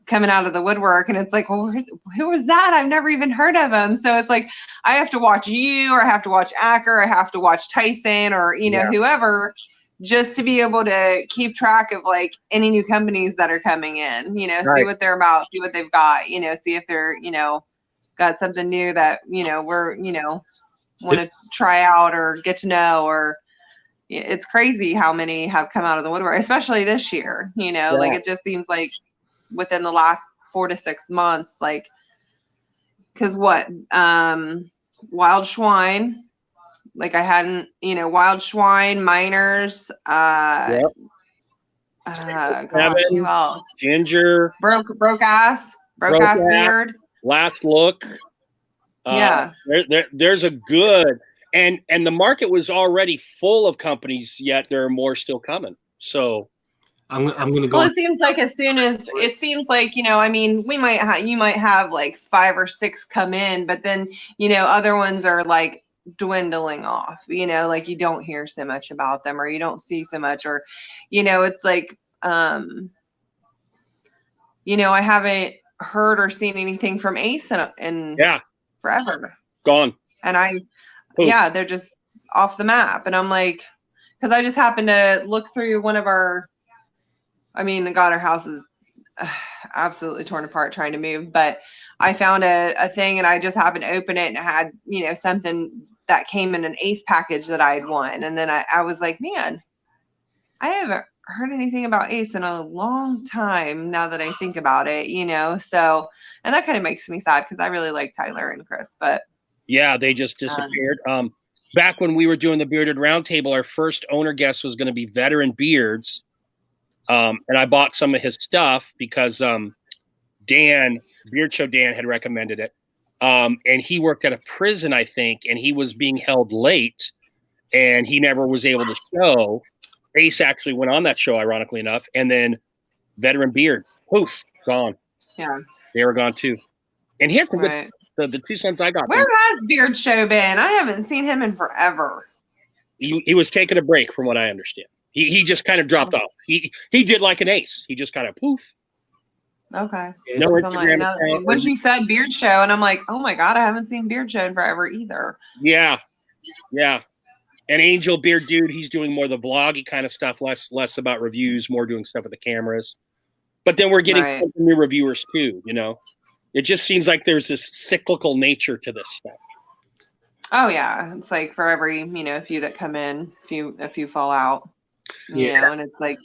coming out of the woodwork, and it's like, well, who was that? I've never even heard of him. So it's like, I have to watch you, or I have to watch Acker, I have to watch Tyson, or, you know, whoever, just to be able to keep track of like any new companies that are coming in, you know, see what they're about, see what they've got, you know, see if they're, you know, got something new that, you know, we're, you know, want to try out or get to know. Or it's crazy how many have come out of the woodwork, especially this year, you know, like it just seems like within the last 4 to 6 months, like, because Wild Schwein, like I hadn't, you know, Wild Schwein, Miners, gosh, who else? Ginger, broke ass beard, Last Look. There's a good, and the market was already full of companies, yet there are more still coming. So I'm gonna go. Well, it seems like you know, I mean, you might have like 5 or 6 come in, but then, you know, other ones are like dwindling off, you know, like you don't hear so much about them, or you don't see so much, or, you know, it's like, you know, I haven't heard or seen anything from Ace in forever. Gone. And they're just off the map. And I'm like, because I just happened to look through one of our, I mean, God, our house is absolutely torn apart trying to move, but I found a thing, and I just happened to open it, and it had, you know, something that came in an Ace package that I had won. And then I was like, man, I haven't heard anything about Ace in a long time, now that I think about it, you know. So, and that kind of makes me sad, because I really like Tyler and Chris, but yeah, they just disappeared. Back when we were doing the Bearded Roundtable, our first owner guest was going to be Veteran Beards. And I bought some of his stuff because Beard Show Dan had recommended it. And he worked at a prison, I think, and he was being held late, and he never was able to show. Ace actually went on that show, ironically enough, and then Veteran Beard, poof, gone. Yeah, they were gone too. And he had some good. The 2 cents I got. Where has Beard Show been? I haven't seen him in forever. He was taking a break, from what I understand. He just kind of dropped off. He did like an Ace. He just kind of poof. Okay. No Instagram account. When she said Beard Show, and I'm like, oh my God, I haven't seen Beard Show in forever either. Yeah. And Angel Beard Dude, he's doing more the vloggy kind of stuff, less about reviews, more doing stuff with the cameras. But then we're getting new reviewers too, you know. It just seems like there's this cyclical nature to this stuff. Oh yeah. It's like for every, you know, a few that come in, a few fall out. You know, and it's like,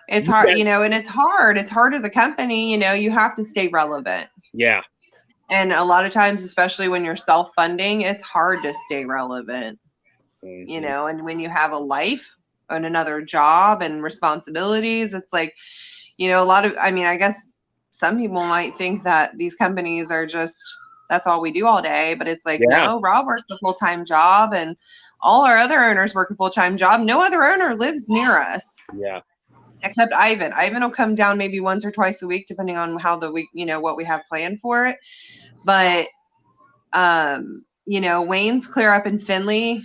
it's hard, you know, and it's hard as a company, you know, you have to stay relevant. Yeah. And a lot of times, especially when you're self-funding, it's hard to stay relevant, you know, and when you have a life and another job and responsibilities, it's like, you know, I guess some people might think that these companies are just, that's all we do all day, but it's like, no, Rob works a full-time job, and all our other owners work a full-time job. No other owner lives near us. Yeah. Except Ivan. Ivan will come down maybe once or twice a week, depending on how the week, you know, what we have planned for it. But, you know, Wayne's clear up in Findlay,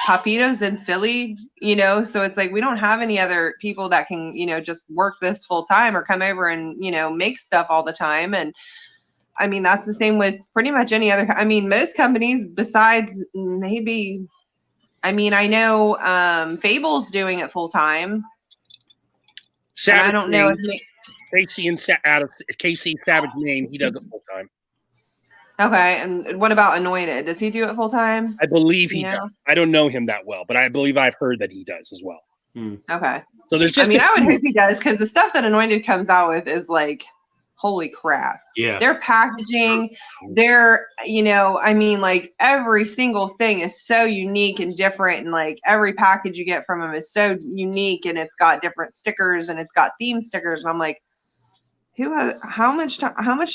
Papito's in Philly, you know, so it's like, we don't have any other people that can, you know, just work this full time or come over and, you know, make stuff all the time. And I mean, that's the same with pretty much any other, I mean, most companies besides maybe, I mean, I know Fable's doing it full time. I don't know if Casey Savage Maine, he does it full time. Okay, and what about Anointed? Does he do it full time? I believe he You know? does. I don't know him that well, but I believe I've heard that he does as well. Okay. So there's I just mean, I would hope he does because the stuff that Anointed comes out with is like, holy crap. Yeah. Their packaging, their, you know, I mean, like every single thing is so unique and different. And like every package you get from them is so unique and it's got different stickers and it's got theme stickers. And I'm like, how much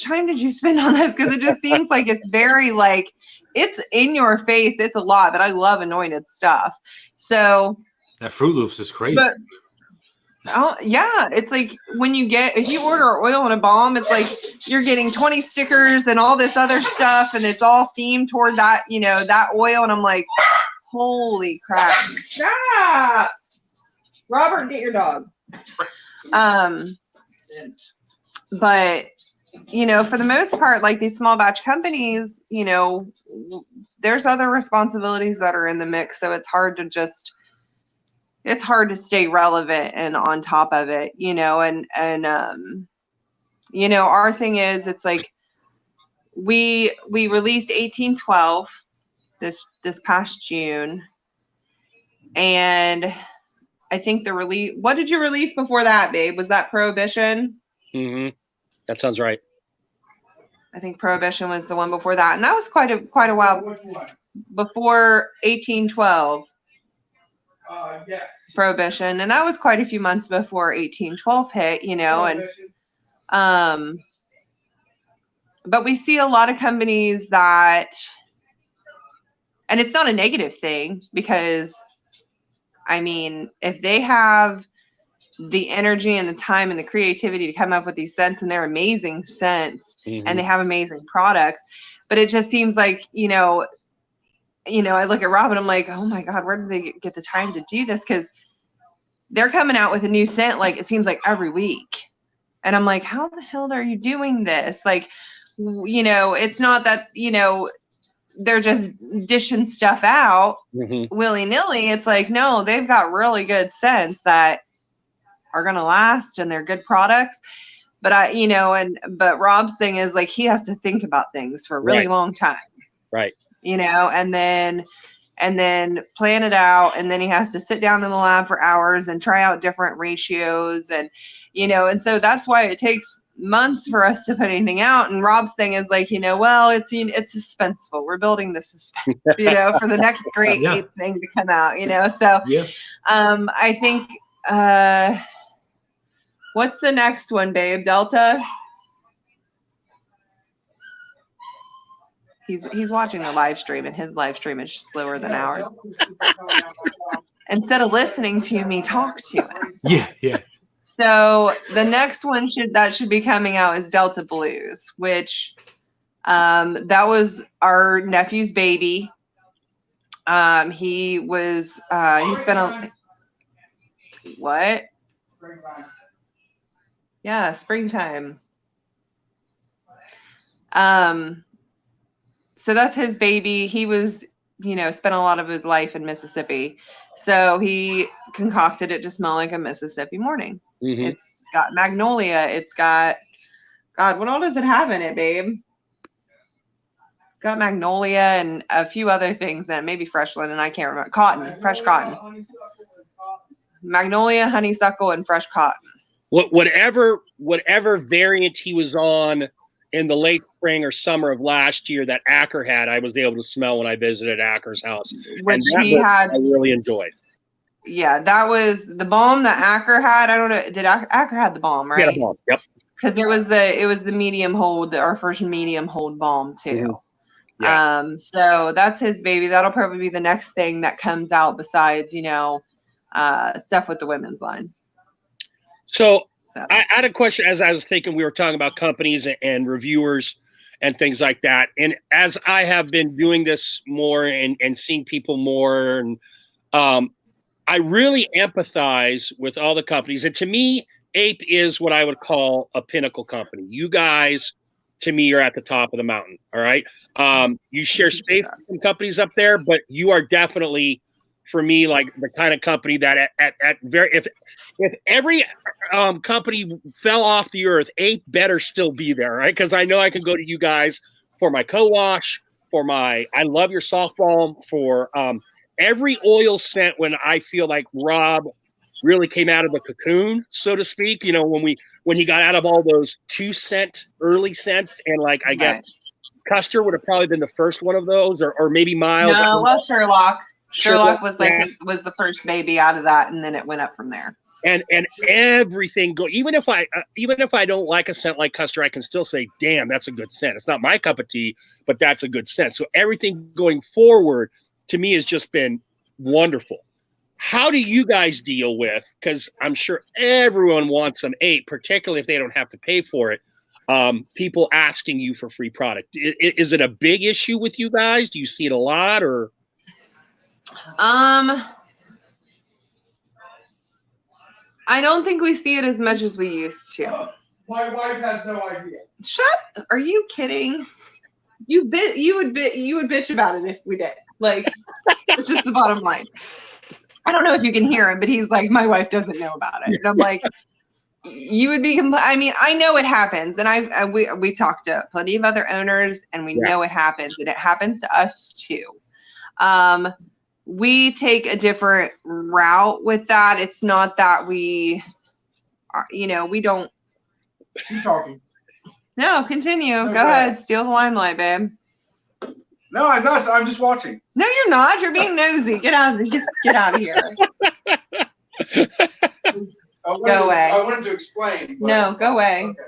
time did you spend on this? Because it just seems like it's very like, it's in your face. It's a lot, but I love Anointed stuff. So That Fruit Loops is crazy. but oh yeah, it's like if you order oil and a balm, it's like you're getting 20 stickers and all this other stuff, and it's all themed toward that, you know, that oil. And I'm like, holy crap! Stop, Robert, get your dog. But you know, for the most part, like these small batch companies, you know, there's other responsibilities that are in the mix, so it's hard to stay relevant and on top of it, you know, and you know, our thing is, it's like we released 1812 this past June, and I think what did you release before that, babe? Was that Prohibition? Mm-hmm. That sounds right. I think Prohibition was the one before that, and that was quite a while before 1812. Yes. Prohibition, and that was quite a few months before 1812 hit, you know. And but we see a lot of companies that, and it's not a negative thing, because I mean, if they have the energy and the time and the creativity to come up with these scents, and they're amazing scents, and they have amazing products, but it just seems like, you know, I look at Rob and I'm like, oh my God, where did they get the time to do this? Because they're coming out with a new scent, like it seems like every week. And I'm like, how the hell are you doing this? Like, you know, it's not that, you know, they're just dishing stuff out willy-nilly. It's like, no, they've got really good scents that are going to last, and they're good products. But but Rob's thing is like, he has to think about things for a really long time. Right. You know, and then plan it out, and then he has to sit down in the lab for hours and try out different ratios, and you know, and so that's why it takes months for us to put anything out. And Rob's thing is like, you know, well, it's suspenseful. We're building the suspense, you know, for the next great thing to come out, you know. So I think what's the next one, babe? Delta. He's watching the live stream, and his live stream is slower than ours. Instead of listening to me talk to him. Yeah. So the next one should be coming out is Delta Blues, which that was our nephew's baby. He spent a what? Springtime. Yeah, springtime. So that's his baby. He was, you know, spent a lot of his life in Mississippi. So he concocted it to smell like a Mississippi morning. It's got magnolia. It's got, God, what all does it have in it, babe? It's got magnolia and a few other things, and maybe fresh linen. I can't remember. Cotton, fresh cotton. Magnolia, honeysuckle, and fresh cotton. Whatever variant he was on in the late spring or summer of last year that Acker had, I was able to smell when I visited Acker's house. Which I really enjoyed. Yeah, that was the balm that Acker had. I don't know. Did Acker had the balm, right? Yeah, the balm. Yep. Because it was the medium hold, our first medium hold balm too. Yeah. So that's his baby. That'll probably be the next thing that comes out besides, you know, stuff with the women's line. So I had a question as I was thinking. We were talking about companies and reviewers and things like that. And as I have been doing this more and seeing people more, and I really empathize with all the companies. And to me, Ape is what I would call a pinnacle company. You guys, to me, are at the top of the mountain. All right. You share space with some companies up there, but you are definitely, for me, like the kind of company that if every company fell off the earth, Ape better still be there, right? Because I know I can go to you guys for my co-wash, for my I love your soft balm, for every oil scent when I feel like Rob really came out of the cocoon, so to speak. You know, when he got out of all those 2-scent early scents, and like I guess Custer would have probably been the first one of those, or maybe Miles. No, well, Sherlock. Sherlock was was the first baby out of that, and then it went up from there. And everything even if I don't like a scent like Custer, I can still say, damn, that's a good scent. It's not my cup of tea, but that's a good scent. So everything going forward to me has just been wonderful. How do you guys deal with, because I'm sure everyone wants some 8, particularly if they don't have to pay for it, people asking you for free product. Is it a big issue with you guys? Do you see it a lot, or? I don't think we see it as much as we used to. My wife has no idea. Shut! Are you kidding? You would bitch about it if we did. Like, it's just the bottom line. I don't know if you can hear him, but he's like, my wife doesn't know about it. And I'm like, you would be. I mean, I know it happens, and we talked to plenty of other owners, and we know it happens, and it happens to us too. We take a different route with that. It's not that we don't. Keep talking. No, continue. No, go ahead. Steal the limelight, babe. No, I'm not. I'm just watching. No, you're not. You're being nosy. Get out of here. Go away. I wanted to explain. No, go away. Okay.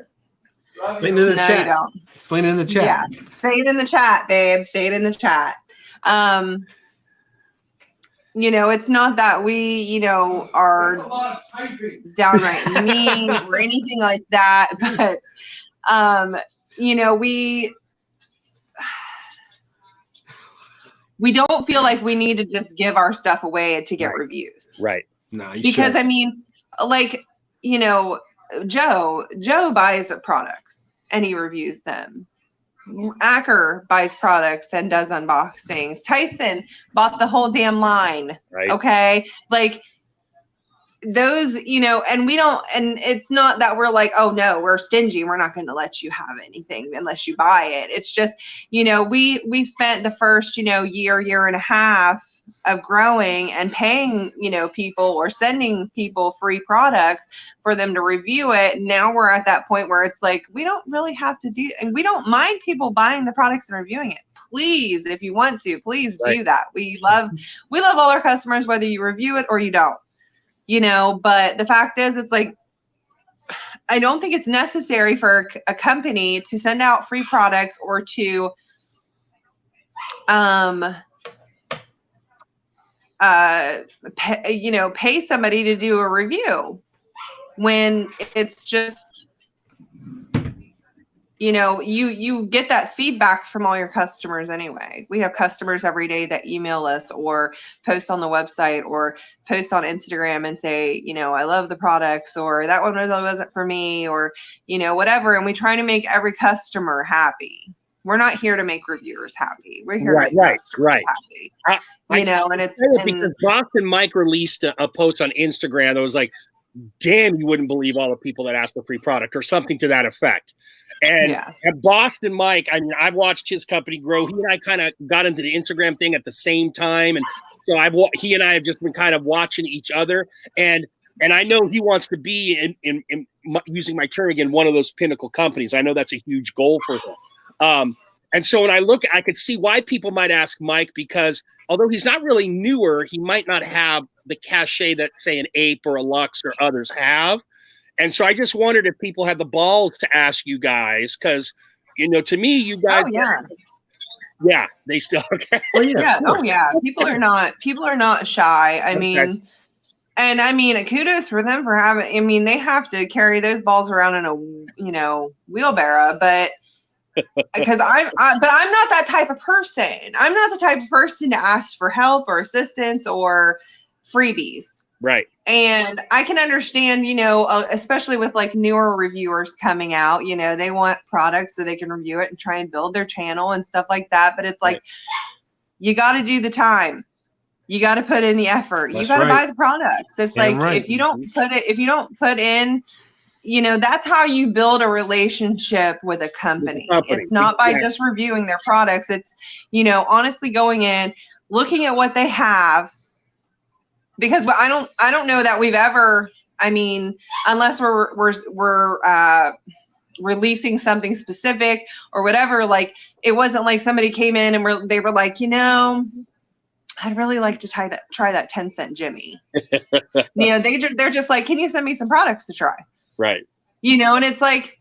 Explain it in the chat. You don't. Explain it in the chat. Yeah. Say it in the chat, babe. Say it in the chat. It's not that we, are That's a lot of typing. downright mean or anything like that, but we don't feel like we need to just give our stuff away to get reviews. Right. No, Because I mean, like, Joe buys products and he reviews them. Acker buys products and does unboxings. Tyson bought the whole damn line. Right. Okay. Like those, and we don't, and it's not that we're like, oh no, we're stingy. We're not going to let you have anything unless you buy it. It's just, we spent the first, year and a half of growing and paying, people or sending people free products for them to review it. Now we're at that point where it's like, we don't really have to do, and we don't mind people buying the products and reviewing it. Please, if you want to, please do that. We love all our customers, whether you review it or you don't, but the fact is, it's like, I don't think it's necessary for a company to send out free products or to, pay somebody to do a review when it's just, you get that feedback from all your customers anyway. We have customers every day that email us or post on the website or post on Instagram and say, I love the products, or that one wasn't for me, or, whatever. And we try to make every customer happy. We're not here to make reviewers happy. We're here to make customers happy. And it's because Boston Mike released a post on Instagram that was like, damn, you wouldn't believe all the people that asked for free product, or something to that effect. And at Boston Mike, I mean, I've watched his company grow. He and I kind of got into the Instagram thing at the same time. And so he and I have just been kind of watching each other. And I know he wants to be, in using my term again, one of those pinnacle companies. I know that's a huge goal for him. And so when I could see why people might ask Mike, because although he's not really newer, he might not have the cachet that, say, an Ape or a Lux or others have. And so I just wondered if people had the balls to ask you guys, because, to me, you guys. Oh, yeah. Yeah, they still. Okay. Oh, yeah. Oh, yeah. People are not shy. I mean, and I mean, kudos for them for having, they have to carry those balls around in a, wheelbarrow, but. Because I'm not that type of person. I'm not the type of person to ask for help or assistance or freebies. Right. And I can understand, especially with like newer reviewers coming out, they want products so they can review it and try and build their channel and stuff like that. But it's like, you got to do the time. You got to put in the effort. You got to buy the products. It's if you don't put in you know, that's how you build a relationship with a company. It's not by just reviewing their products. It's, you know, honestly going in, looking at what they have, because I don't know that we've ever, I mean, unless we're releasing something specific or whatever, like it wasn't like somebody came in and they were like, you know, I'd really like to try that 10-cent Jimmy. You know, they're just like, can you send me some products to try? Right. You know, and it's like,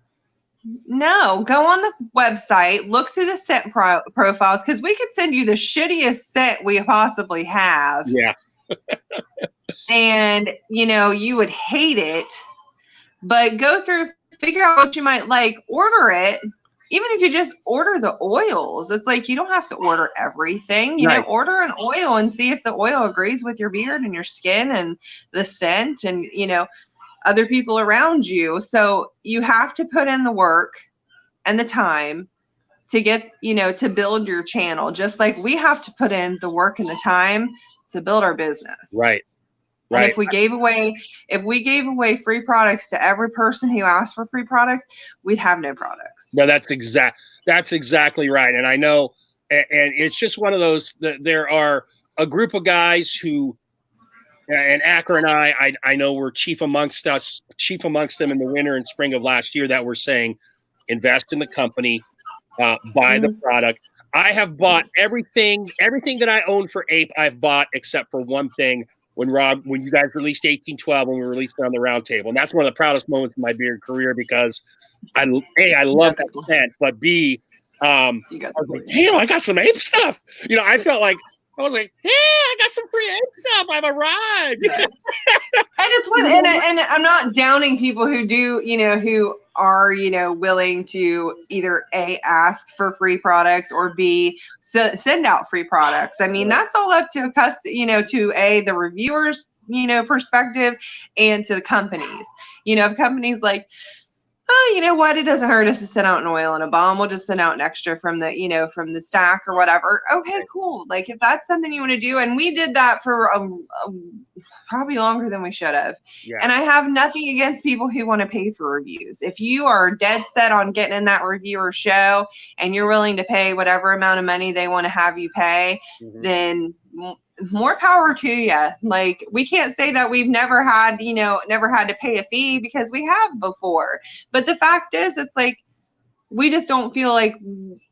no, go on the website, look through the scent profiles, because we could send you the shittiest scent we possibly have. Yeah. And, you know, you would hate it, but go through, figure out what you might like, order it. Even if you just order the oils, it's like you don't have to order everything. You know, order an oil and see if the oil agrees with your beard and your skin and the scent and, you know, other people around you. So you have to put in the work and the time to get, you know, to build your channel, just like we have to put in the work and the time to build our business. Right. And if we gave away free products to every person who asked for free products, we'd have no products. No, that's exactly right. And I know, and it's just one of those that there are a group of guys who, and Acker and I know we're chief amongst them in the winter and spring of last year, that were saying, invest in the company, buy the product. I have bought everything that I own for Ape. I've bought except for one thing. When you guys released 1812, when we released it on the round table. And that's one of the proudest moments in my beard career, because I love that scent, but B, I was like, damn, I got some Ape stuff. You know, I felt like, I was like, hey, I got some free Ape stuff. I've arrived. And it's and I'm not downing people who do, you know, who are, you know, willing to either A, ask for free products, or B, send out free products. I mean, that's all up to to A, the reviewers, you know, perspective, and to the companies. You know, if companies like, oh, you know what, it doesn't hurt us to send out an oil and a balm, we'll just send out an extra from the, you know, from the stack or whatever. Okay, cool. Like if that's something you want to do, and we did that for probably longer than we should have. Yeah. And I have nothing against people who want to pay for reviews. If you are dead set on getting in that reviewer show and you're willing to pay whatever amount of money they want to have you pay, then more power to you. Like, we can't say that we've never had to pay a fee, because we have before. But the fact is, it's like, we just don't feel like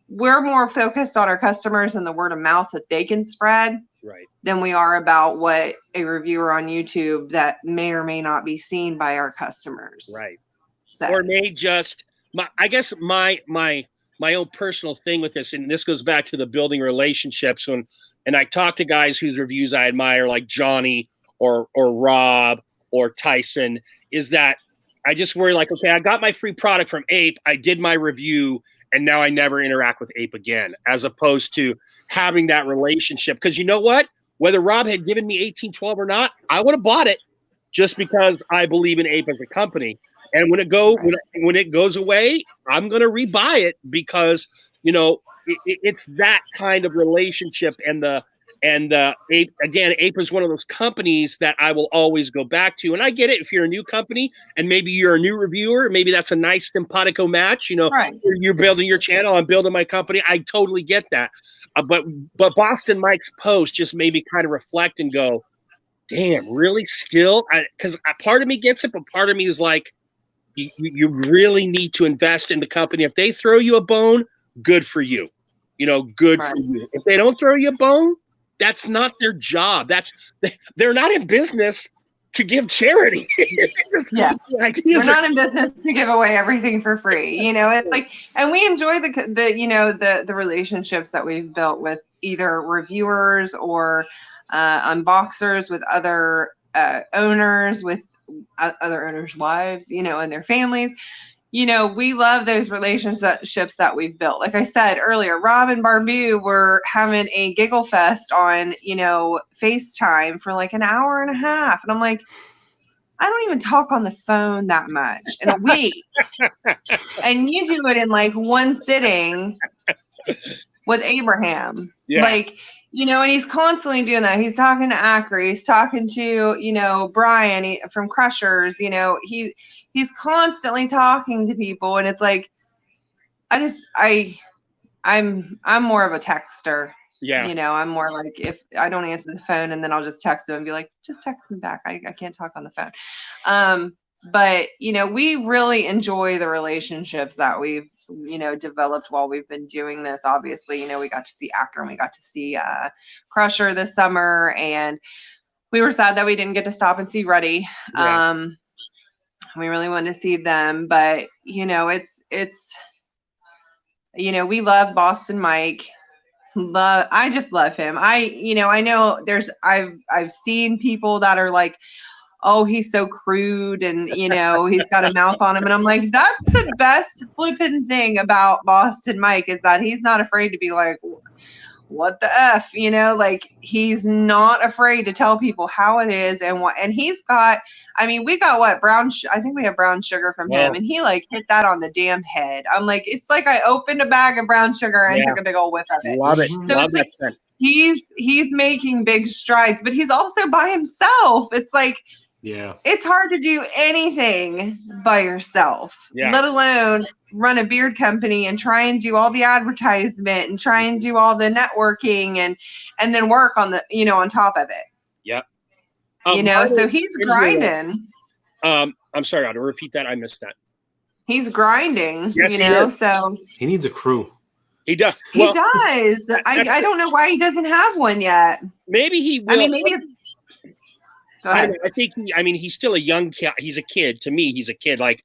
we're more focused on our customers and the word of mouth that they can spread, right, than we are about what a reviewer on YouTube that may or may not be seen by our customers, right, says. Or may just, I guess my own personal thing with this, and this goes back to the building relationships, and I talk to guys whose reviews I admire, like Johnny or Rob or Tyson, is that I just worry, like, okay, I got my free product from Ape, I did my review, and now I never interact with Ape again, as opposed to having that relationship. Because you know what? Whether Rob had given me 1812 or not, I would have bought it, just because I believe in Ape as a company. And when it goes away, I'm going to rebuy it, because, you know, it's that kind of relationship. And Ape, again, Ape is one of those companies that I will always go back to. And I get it, if you're a new company and maybe you're a new reviewer, maybe that's a nice simpatico match. You know, right. You're building your channel, I'm building my company. I totally get that. But Boston Mike's post just made me kind of reflect and go, damn, really still? Because part of me gets it, but part of me is like, you really need to invest in the company. If they throw you a bone, good for you. You know, good for you. If they don't throw you a bone, that's not their job. They're not in business to give charity. Yeah, we're not in business to give away everything for free. You know, it's like, and we enjoy the relationships that we've built with either reviewers or unboxers, with other owners, with other owners' wives, you know, and their families. You know, we love those relationships that we've built. Like I said earlier, Rob and Barbu were having a giggle fest on, you know, FaceTime for like an hour and a half. And I'm like, I don't even talk on the phone that much in a week. And you do it in like one sitting with Abraham. Yeah. Like, you know, and he's constantly doing that. He's talking to Acre. He's talking to, you know, Brian from Crushers. You know, he's constantly talking to people, and it's like, I'm more of a texter. Yeah. You know, I'm more like, if I don't answer the phone, and then I'll just text him and be like, just text me back. I can't talk on the phone. But you know, we really enjoy the relationships that we've, you know, developed while we've been doing this. Obviously, you know, we got to see Akron, we got to see Crusher this summer, and we were sad that we didn't get to stop and see Ruddy. Yeah. We really wanted to see them, but you know, it's you know, we love Boston Mike. I just love him. You know, I know I've seen people that are like, oh, he's so crude, and you know, he's got a mouth on him, and I'm like, that's the best flipping thing about Boston Mike, is that he's not afraid to be like, what the F, you know, like he's not afraid to tell people how it is and what, and he's got, I mean, we got what, I think we have brown sugar from him, and he like hit that on the damn head. I'm like, it's like I opened a bag of brown sugar and took a big old whiff of it. Love it. So Love it's that. like, he's making big strides, but he's also by himself. It's like, Yeah. it's hard to do anything by yourself, let alone run a beard company and try and do all the advertisement and try and do all the networking and then work on the, you know, on top of it. Yep. You know, so he's grinding. I'm sorry, to repeat that. I missed that. He's grinding, yes, you know, so he needs a crew. He does. He does. I don't know why he doesn't have one yet. Maybe he will. I mean, maybe it's, go ahead. I think he's still a young kid. He's a kid. To me, he's a kid. Like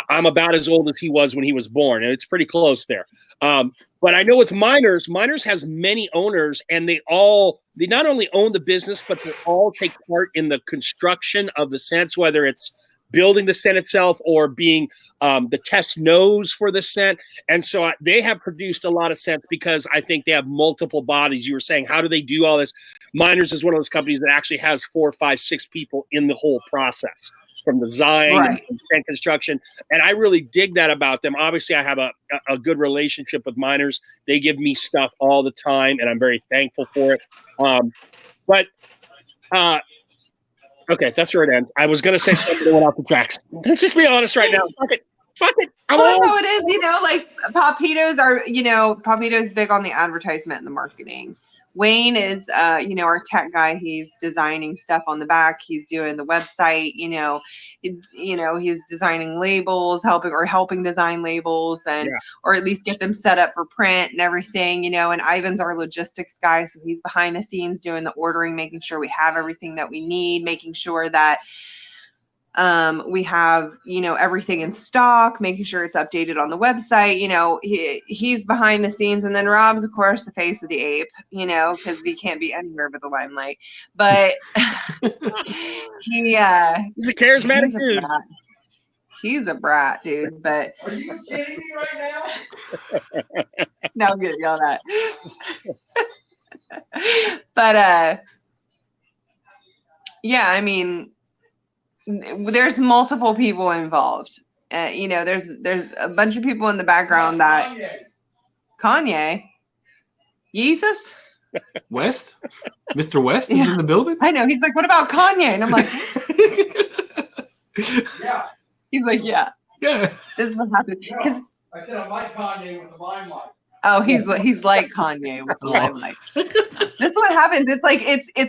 I'm about as old as he was when he was born, and it's pretty close there. But I know with Miners has many owners, and they not only own the business, but they all take part in the construction of the scents, whether it's building the scent itself or being the test nose for the scent. And so they have produced a lot of scents because I think they have multiple bodies. You were saying, how do they do all this? Miners is one of those companies that actually has 4, 5, 6 people in the whole process, from design and scent construction. And I really dig that about them. Obviously, I have a good relationship with Miners. They give me stuff all the time, and I'm very thankful for it. Okay, that's where it ends. I was going to say something that went off the tracks. Let's just be honest right now. Fuck it. Well, that's how it is, you know, like Papito's big on the advertisement and the marketing. Wayne is, you know, our tech guy. He's designing stuff on the back. He's doing the website, he's designing labels, helping design labels or at least get them set up for print and everything, you know, and Ivan's our logistics guy. So he's behind the scenes doing the ordering, making sure we have everything that we need, making sure that we have, you know, everything in stock, making sure it's updated on the website. You know, he's behind the scenes, and then Rob's, of course, the face of the ape, you know, because he can't be anywhere but the limelight. But he's a charismatic dude. He's a brat, dude. But are you kidding me right now? No, I'm gonna yell that. But yeah, I mean, there's multiple people involved. You know, there's a bunch of people in the background that Kanye, Jesus, West, Mr. West is in the building. I know. He's like, what about Kanye? And I'm like, yeah. He's like, yeah. This is what happened. No, I said I'm like Kanye with the limelight. Oh, he's like Kanye with the limelight. This is what happens. It's like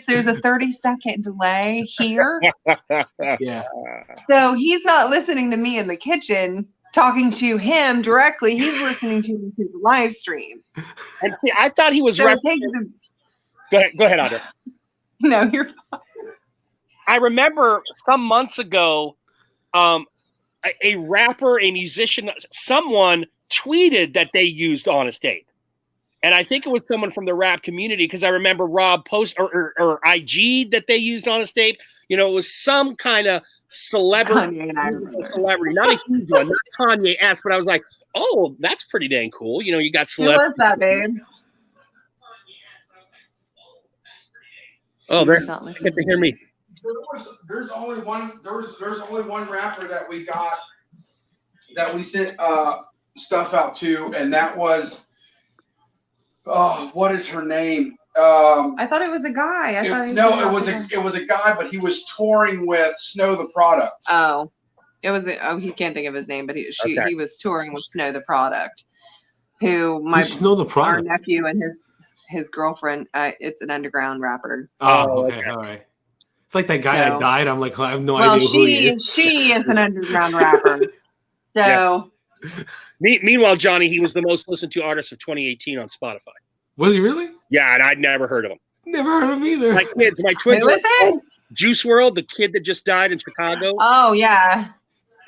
there's a 30-second delay here. Yeah. So he's not listening to me in the kitchen talking to him directly. He's listening to me through the live stream. And see, I thought he was Go ahead, Andre. No, you're fine. I remember some months ago, a rapper, a musician, someone tweeted that they used Honest Ape. And I think it was someone from the rap community, because I remember Rob post or IG that they used Honest Ape. You know, it was some kind of celebrity, not a huge one, not Kanye-esque, but I was like, oh, that's pretty dang cool. You know, you got celebrity. Who was that, babe? Oh, they're not listening to hear me. There's only one rapper that we got that we sent stuff out to, and that was what is her name? I thought it was a guy. It was a guy, but he was touring with Snow the Product. Oh. It was he can't think of his name, but he was touring with Snow the Product, who Who's Snow the our Product? nephew and his girlfriend. It's an underground rapper. Oh, okay, all right. It's like that guy that died. I'm like, I have no idea who he is. She is an underground rapper. So. Meanwhile, Johnny, he was the most listened to artist of 2018 on Spotify. Was he really? Yeah, and I'd never heard of him. Never heard of him either. My twins, Who was it? Juice WRLD, the kid that just died in Chicago. Oh yeah.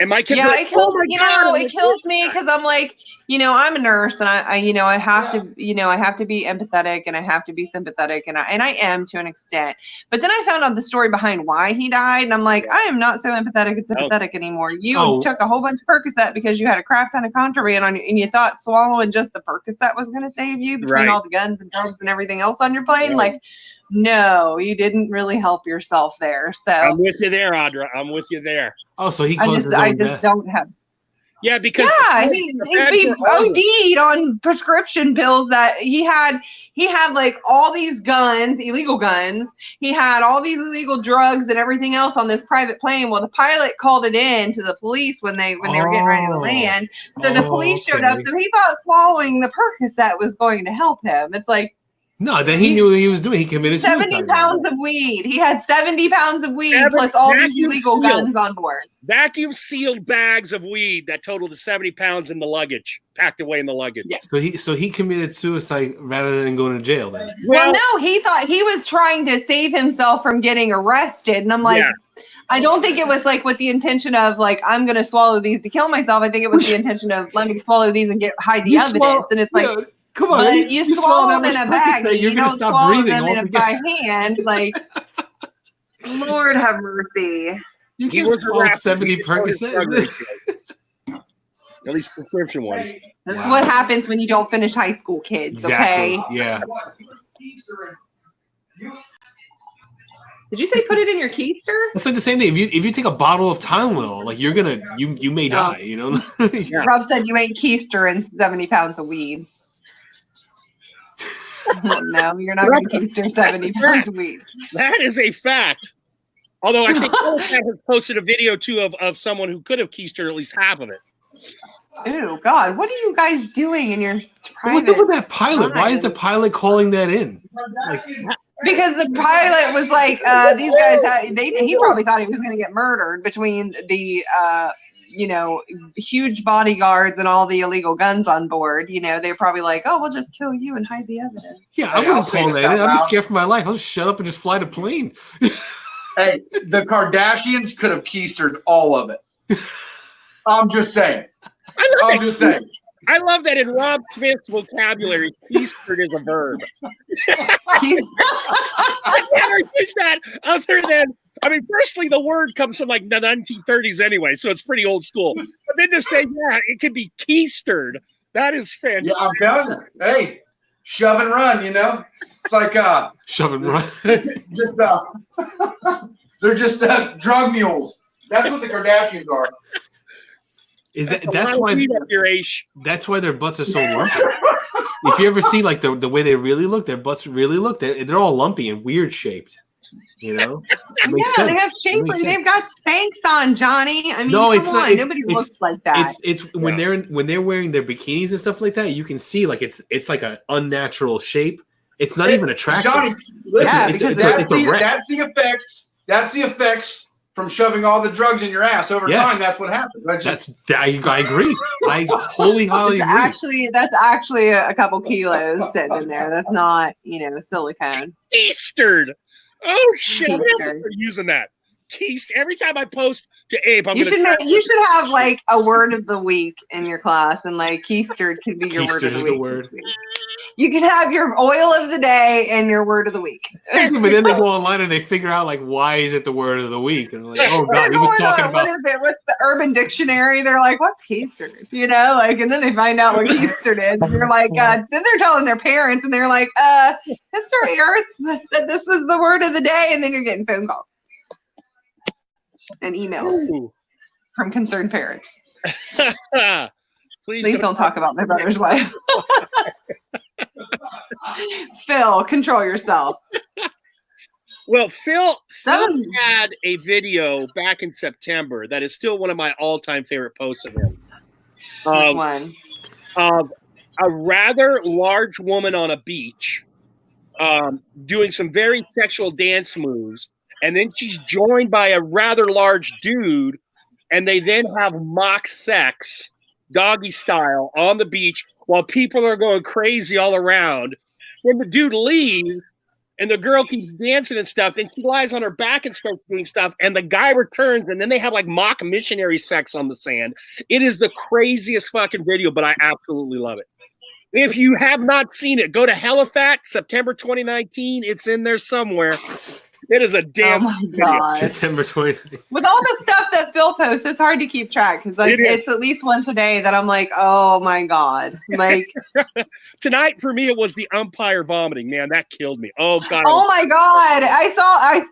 And my kid, it kills, it kills me because I'm like, I'm a nurse and I have to, I have to be empathetic and I have to be sympathetic and I am to an extent. But then I found out the story behind why he died and I'm like, I am not so empathetic and sympathetic anymore. You took a whole bunch of Percocet because you had a crap ton of contraband on you and you thought swallowing just the Percocet was going to save you between all the guns and drugs and everything else on your plane. Like, no, you didn't really help yourself there. So I'm with you there, Audra. I'm with you there. Oh, so he caused his own death. Don't have. Yeah, because he OD'd on prescription pills that he had like all these guns, illegal guns. He had all these illegal drugs and everything else on this private plane. Well, the pilot called it in to the police when they were getting ready to land. So the police showed up. So he thought swallowing the Percocet was going to help him. It's like, no, then he knew what he was doing. He committed suicide. 70 pounds of weed. He had 70 pounds of weed plus all these illegal guns on board. Vacuum sealed bags of weed that totaled to 70 pounds in the luggage, packed away in the luggage. Yeah. So he committed suicide rather than going to jail then. Well, no, he thought he was trying to save himself from getting arrested. And I'm like, I don't think it was like with the intention of like, I'm going to swallow these to kill myself. I think it was the intention of let me swallow these and hide the evidence. And it's like, come on, you swallow them in a bag. You're going to stop breathing altogether. By hand, like, Lord have mercy. You can't swallow 70 Percocet. At least prescription ones. This is what happens when you don't finish high school, kids. Exactly. Okay. Yeah. Did you say put it in your keister? It's like the same thing. If you take a bottle of Tylenol, like you may die. You know. Rob said you ain't keister and 70 pounds of weed. No, you're not going to keister 70 pounds of weed. That is a fact. Although I think Cat has posted a video too of someone who could have keistered at least half of it. Oh God, what are you guys doing in your private? What's up with that pilot? Why is the pilot calling that in? Because the pilot was like, these guys, he probably thought he was going to get murdered between the, huge bodyguards and all the illegal guns on board. They're probably like, oh, we'll just kill you and hide the evidence. Yeah, I wouldn't call that in. I'm just scared for my life. I'll just shut up and just fly the plane. Hey, the Kardashians could have keistered all of it. I'm just saying. I love that in Rob Smith's vocabulary, keistered is a verb. I never use that other than, firstly, the word comes from like the 1930s anyway, so it's pretty old school. But then to say, it could be keistered, that is fantastic. Yeah, I'm telling you. Hey, shove and run, It's like shove and run. Just they're just drug mules. That's what the Kardashians are. That's why their butts are so lumpy. If you ever see like the way they really look, their butts really look, they're all lumpy and weird shaped. It makes sense. They have shapers. They've got Spanx on, Johnny. No, it's not. Nobody looks like that. It's when they're wearing their bikinis and stuff like that. You can see like it's like an unnatural shape. It's not even attractive. Johnny, listen, because that's the effects. That's the effects from shoving all the drugs in your ass over time. That's what happens. I agree. I wholly agree. That's actually a couple kilos sitting in there. That's not, silicone. Keistered. Oh shit! I'm gonna start using that. Every time I post to Abe, you should have like a word of the week in your class, and like keistered could be your word of the week. You could have your oil of the day and your word of the week. But then they go online and they figure out like why is it the word of the week? And like, oh God, he was talking about what is it? What's the Urban Dictionary? They're like, what's keistered? And then they find out what keistered is. And you're like, then they're telling their parents, and they're like, History Earth said this was the word of the day, and then you're getting phone calls and emails from concerned parents. Please don't talk about my brother's wife. Phil, control yourself. Well, Phil That was- had a video back in September that is still one of my all-time favorite posts of him. Which one? Of a rather large woman on a beach doing some very sexual dance moves, and then she's joined by a rather large dude, and they then have mock sex, doggy style, on the beach while people are going crazy all around. Then the dude leaves, and the girl keeps dancing and stuff. Then she lies on her back and starts doing stuff. And the guy returns, and then they have like mock missionary sex on the sand. It is the craziest fucking video, but I absolutely love it. If you have not seen it, go to Halifax, September 2019. It's in there somewhere. It is a damn Oh my video. God. September 20. With all the stuff that Phil posts, it's hard to keep track because like It is. it's at least once a day that I'm like, oh my God. Like, Tonight, for me, it was the umpire vomiting. Man, that killed me. Oh, God. oh my God. I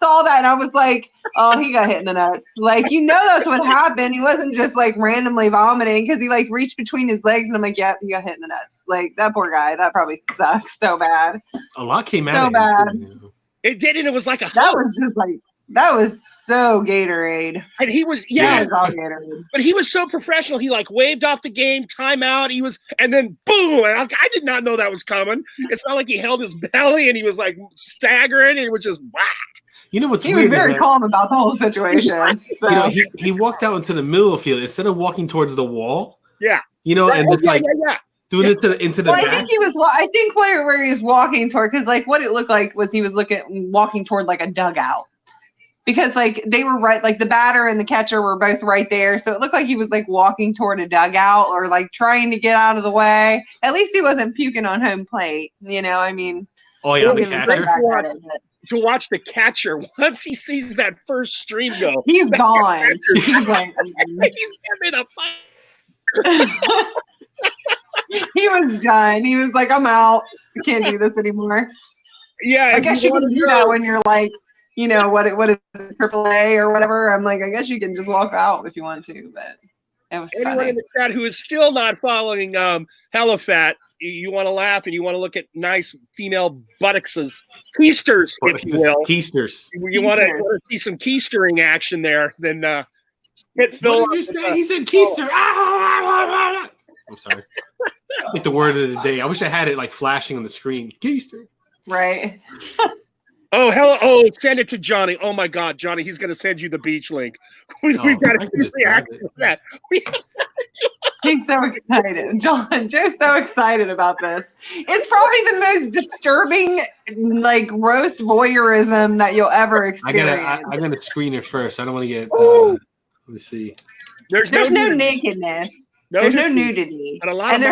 saw that and I was like, oh, he got hit in the nuts. Like, that's what happened. He wasn't just like randomly vomiting because he like reached between his legs and I'm like, yep, he got hit in the nuts. Like that poor guy, that probably sucks so bad. A lot came So out of bad. it. You know. It did, and it was like a That was just like, that was so Gatorade. and he was, That yeah, was all Gatorade. but he was so professional. He like waved off the game, timeout. He was, and then boom! And I did not know that was coming. It's not like he held his belly and he was like staggering. It was just whack. You know what's He weird? was very is that, calm about the whole situation. So. you know, he walked out into the middle of the field instead of walking towards the wall. Yeah. You know, and just like yeah. doing it into the Well, I back. think he was. I think where he was walking toward, because like what it looked like was he was walking toward like a dugout, because like they were right, like the batter and the catcher were both right there, so it looked like he was like walking toward a dugout or like trying to get out of the way. At least he wasn't puking on home plate. I mean, Oh yeah, the he was catcher. right back at it, but To watch the catcher once he sees that first stream go, he's gone. He's like, he's giving a fuck. he was done. He was like, I'm out. I can't do this anymore. Yeah, I if guess you wanna can do know- that when you're like, what is it, AAA or whatever. I'm like, I guess you can just walk out if you want to, but it was Anyone funny. in the chat who is still not following Helifat, you want to laugh and you want to look at nice female buttocks, keisters, if you will. Keisters. You want to see some keistering action there, then hit Phil. What did you say? He said keister. Ah. I'm sorry. Like the word of the day. I wish I had it like flashing on the screen. Keister. Right. Oh, hello. Oh, send it to Johnny. Oh, my God, Johnny, he's going to send you the beach link. We've Oh, got I to can just react grab to it. that. He's so excited. Joe's so excited about this. It's probably the most disturbing, like, roast voyeurism that you'll ever I experience. gotta screen it first. I don't want to get. Let me see. There's no nakedness. There's no nudity. But a lot And of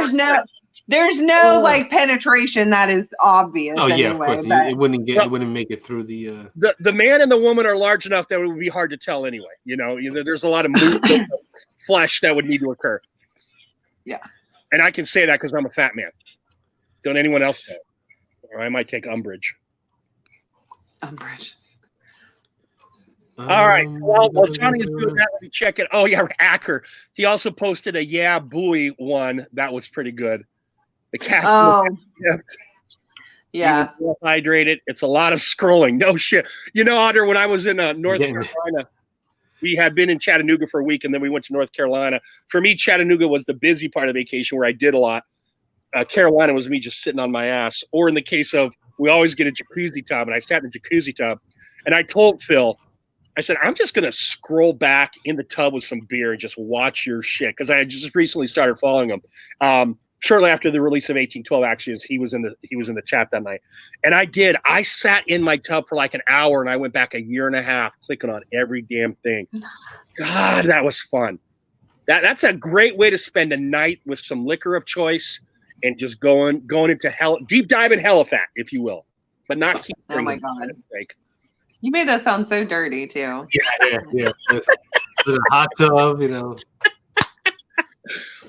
there's no like penetration that is obvious. Oh yeah, anyway, of course. but- It wouldn't make it through the. the man and the woman are large enough that it would be hard to tell anyway. There's a lot of movement of flesh that would need to occur. Yeah. And I can say that because I'm a fat man. Don't anyone else know? Or I might take umbrage. Umbrage. All right. Well, Johnny is doing that. Let me check it. Oh, yeah, Acker. He also posted a Yeah Buoy one. That was pretty good. The cat. Oh. Yeah. Yeah. Well hydrated. It's a lot of scrolling. No shit. Otter, when I was in North Yeah. Carolina, we had been in Chattanooga for a week, and then we went to North Carolina. For me, Chattanooga was the busy part of vacation where I did a lot. Carolina was me just sitting on my ass. Or in the case of, we always get a jacuzzi tub, and I sat in the jacuzzi tub, and I told Phil, I said, I'm just going to scroll back in the tub with some beer and just watch your shit, because I had just recently started following him. Shortly after the release of 1812, actually, as he was in the chat that night. And I did. I sat in my tub for like an hour, and I went back a year and a half clicking on every damn thing. God, that was fun. That's a great way to spend a night with some liquor of choice and just going into hell, deep dive in Helifat, if you will, but not keep. Oh my drinking God. for God's sake. You made that sound so dirty too. Yeah. There's a hot tub, So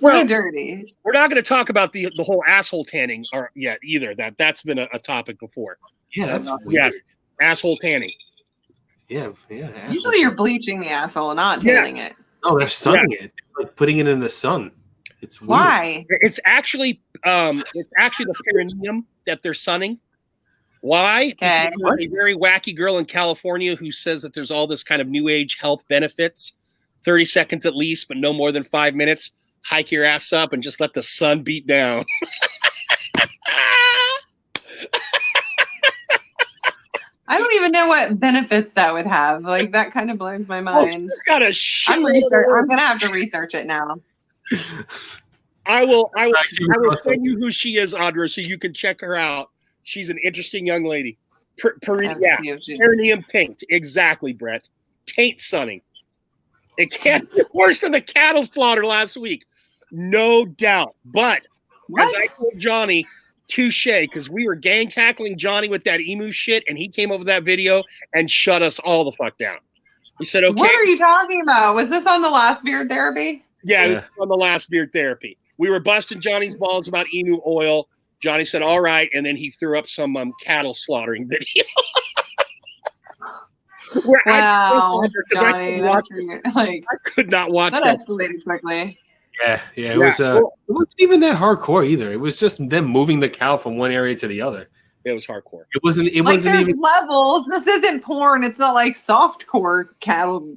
Well, dirty. We're not going to talk about the whole asshole tanning yet either. That's been a topic before. Yeah, that's Yeah, weird. asshole tanning. Yeah. Usually you're bleaching the asshole, not tanning it. Oh, they're sunning it, like putting it in the sun. It's weird. Why? It's actually the perineum that they're sunning. Why? Okay. Because there's a very wacky girl in California who says that there's all this kind of new age health benefits, 30 seconds at least, but no more than 5 minutes. Hike your ass up and just let the sun beat down. I don't even know what benefits that would have. Like that kind of blows my mind. She's got a shit. I'm gonna have to research it now. I will send you who she is, Audra, so you can check her out. She's an interesting young lady. Perineum pinked. Exactly, Brett. Taint sunning. It can't be worse than the cattle slaughter last week. No doubt. But as I told Johnny, touche, because we were gang tackling Johnny with that emu shit, and he came up with that video and shut us all the fuck down. We said, okay. What are you talking about? Was this on the last beard therapy? Yeah, this was on the last beard therapy. We were busting Johnny's balls about emu oil. Johnny said, all right, and then he threw up some cattle slaughtering video. Wow, Johnny, I could not watch that. That escalated quickly. Yeah, it was. It wasn't even that hardcore either. It was just them moving the cow from one area to the other. It was hardcore. It wasn't. It like wasn't there's even levels. This isn't porn. It's not like softcore cattle.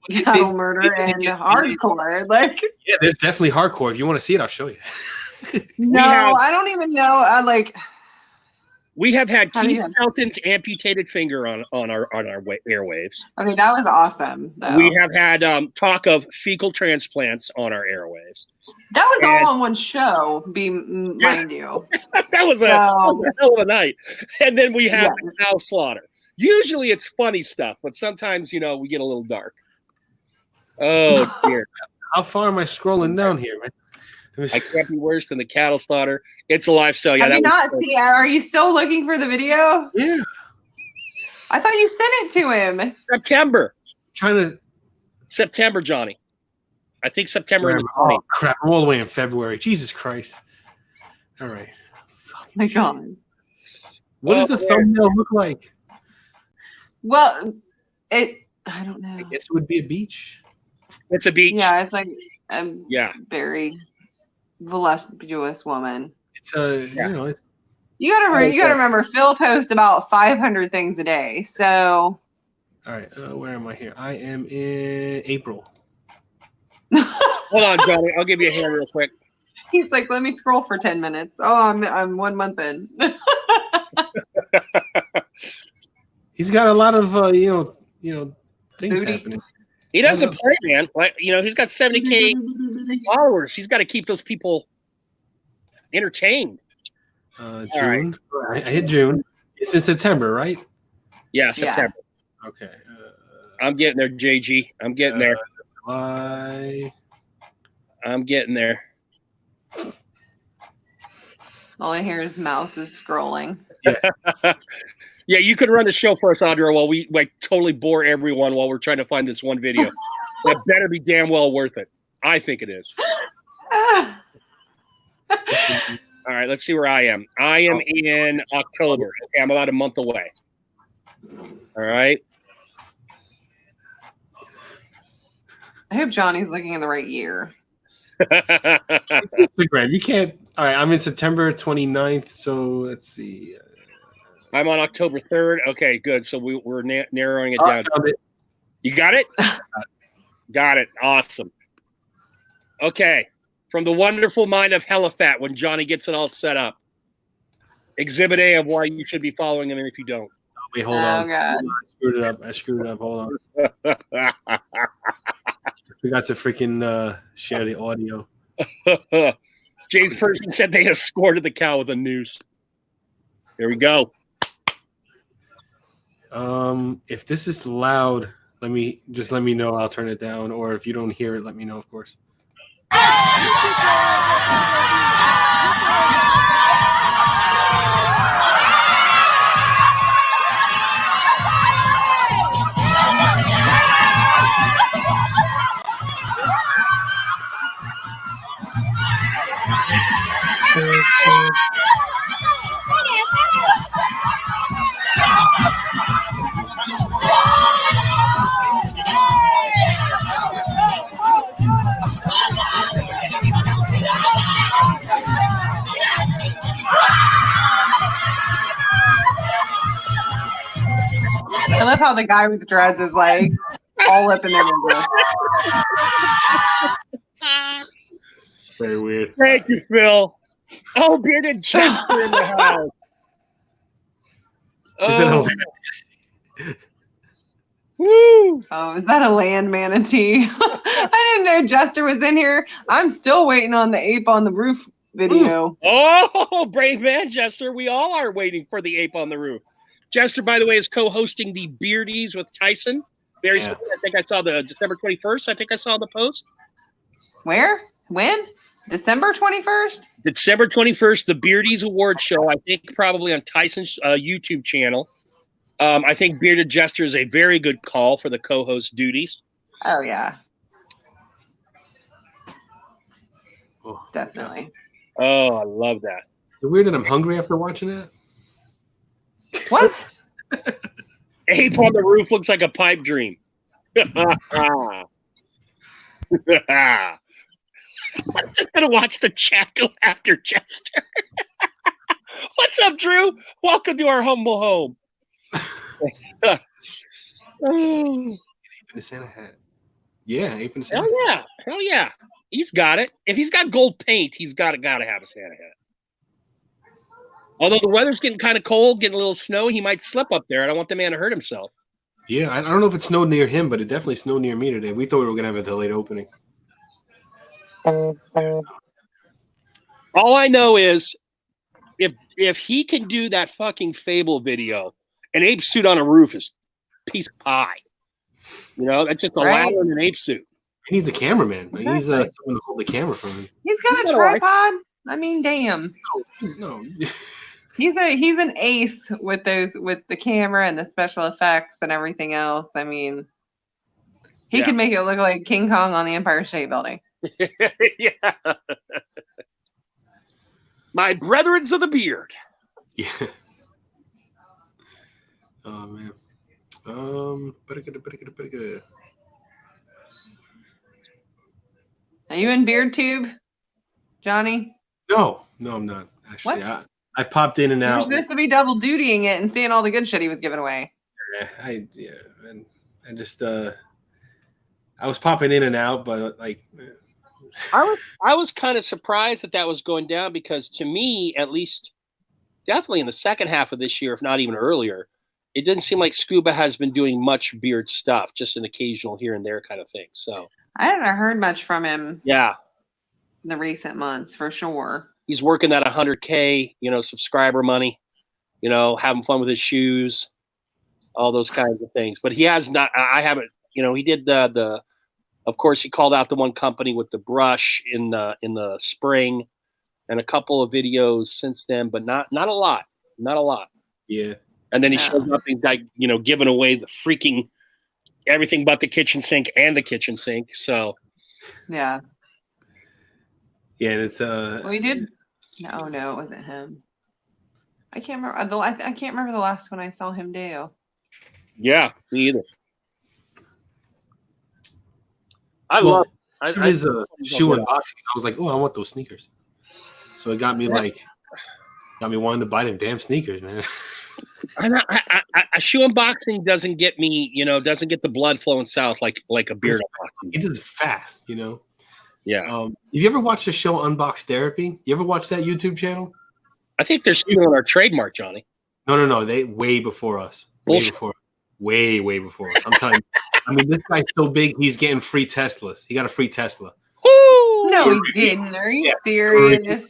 Cattle murder and hardcore. Like yeah, there's definitely hardcore. If you want to see it, I'll show you. No, I don't even know. We have had Keith Shelton's amputated finger on our airwaves. Okay, that was awesome. Though. We have had talk of fecal transplants on our airwaves. That was all on one show, mind you. That was a hell of a night. And then we have cow slaughter. Usually it's funny stuff, but sometimes we get a little dark. Oh dear! How far am I scrolling down here, man? I can't be worse than the cattle slaughter. It's a lifestyle. Yeah, have you not seen? Are you still looking for the video? Yeah. I thought you sent it to him. September, Johnny. I think September. Oh crap! I'm all the way in February. Jesus Christ! All right. My God. What does the thumbnail look like? Well, I don't know. I guess it would be a beach. It's a beach. Yeah, it's like a very voluptuous woman. It's it's. You gotta remember, Phil posts about 500 things a day. So. All right, where am I here? I am in April. Hold on, Johnny. I'll give you a hand real quick. He's like, let me scroll for 10 minutes. Oh, I'm 1 month in. He's got a lot of things happening. He doesn't play, man. Like he's got 70K followers. He's got to keep those people entertained. June. Right. I hit June. It's in September, right? Yeah, September. Yeah. Okay. I'm getting there, JG. I'm getting there. July. I'm getting there. All I hear is mouse is scrolling. Yeah. Yeah, you could run the show for us, Audra, while we totally bore everyone while we're trying to find this one video. It better be damn well worth it. I think it is. All right, let's see where I am. I am in October. Okay, I'm about a month away. All right. I hope Johnny's looking in the right year. Instagram. You can't. All right, I'm in September 29th, so let's see. I'm on October 3rd. Okay, good. So we're narrowing it down. You got it? Got it. Awesome. Okay. From the wonderful mind of Helifat, when Johnny gets it all set up. Exhibit A of why you should be following him if you don't. Wait, hold on. God. I screwed it up. Hold on. I forgot to freaking share the audio. James Pershing said they escorted the cow with a noose. There we go. If this is loud, let me know. I'll turn it down. Or if you don't hear it, let me know, of course. I love how the guy with the dreads is like all up in their business. Very weird. Thank you, Phil. Oh, bearded Chester in the house. Is it Oh, a- woo. Oh, is that a land manatee? I didn't know Jester was in here. I'm still waiting on the ape on the roof video. Oh, brave man, Jester. We all are waiting for the ape on the roof. Jester, by the way, is co-hosting the Beardies with Tyson. Very soon. I think I saw the December 21st. I think I saw the post. Where? When? December 21st? December 21st, the Beardies Award Show. I think probably on Tyson's YouTube channel. I think Bearded Jester is a very good call for the co-host duties. Oh, yeah, Oh, definitely. Oh, I love that. Is it weird that I'm hungry after watching that? What? Ape on the roof looks like a pipe dream. I'm just gonna watch the chat go after Chester. What's up, Drew? Welcome to our humble home. In a Santa hat. Yeah, ape in a Santa hat. Hell yeah. He's got it. If he's got gold paint, he's gotta have a Santa hat. Although the weather's getting kind of cold, getting a little snowy, he might slip up there. I don't want the man to hurt himself. Yeah, I don't know if it snowed near him, but it definitely snowed near me today. We thought we were gonna have a delayed opening. All I know is if he can do that fucking Fable video, an ape suit on a roof is a piece of pie. You know, that's just a Right. ladder and an ape suit. He needs a cameraman. He needs Exactly. someone to hold the camera for him. He's got a All right. tripod. I mean, damn. No. He's an ace with the camera and the special effects and everything else. I mean, he Yeah. can make it look like King Kong on the Empire State Building. Yeah. My brethrens of the beard. Yeah. Oh man. Pretty good. Are you in BeardTube, Johnny? No, I'm not. Actually, What? I popped in and You were out. supposed to be double dutying it and seeing all the good shit he was giving away. And I just I was popping in and out, but like I was kind of surprised that was going down because to me, at least, definitely in the second half of this year, if not even earlier, it didn't seem like Scuba has been doing much beard stuff, just an occasional here and there kind of thing. So I haven't heard much from him yeah, in the recent months, for sure. he's working that 100K, subscriber money, having fun with his shoes, all those kinds of things. But he has not. I haven't. He did the. Of course, he called out the one company with the brush in the spring, and a couple of videos since then, but not a lot. Not a lot. yeah. And then he No. shows up, he's like, giving away the freaking everything but the kitchen sink and the kitchen sink. So Yeah. Yeah, and it's Well, he did. No, it wasn't him. I can't remember. I can't remember the last one I saw him do. yeah, me either. I Well, love his shoe it. unboxing. I was like, oh, I want those sneakers. So it got me wanting to buy them damn sneakers, man. A shoe unboxing doesn't get me, doesn't get the blood flowing south like a beard unboxing. It is fast, Yeah. Have you ever watched the show Unbox Therapy? You ever watch that YouTube channel? I think they're stealing our trademark, Johnny. No. They way before us. Way before us. I'm telling you. I mean, this guy's so big, he's getting free Teslas. He got a free Tesla. Woo! No, he didn't. Are you Yeah. serious?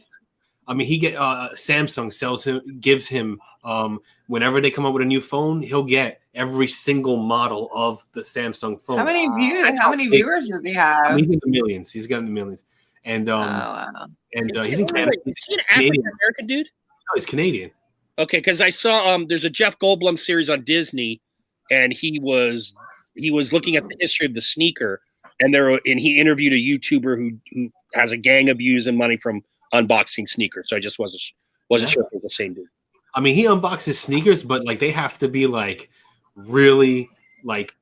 I mean, he Samsung gives him whenever they come up with a new phone, he'll get every single model of the Samsung phone. How many views? That's How how many big- viewers does he have? He's in the millions. He's got in the millions, and Oh, wow. he's in Canada. Is he an Canadian. African American dude? No, he's Canadian. Okay, because I saw there's a Jeff Goldblum series on Disney, and he was looking at the history of the sneaker, and he interviewed a YouTuber who has a gang of views and money from unboxing sneakers. So I just wasn't sure if it was the same dude. I mean, he unboxes sneakers, but like they have to be like really like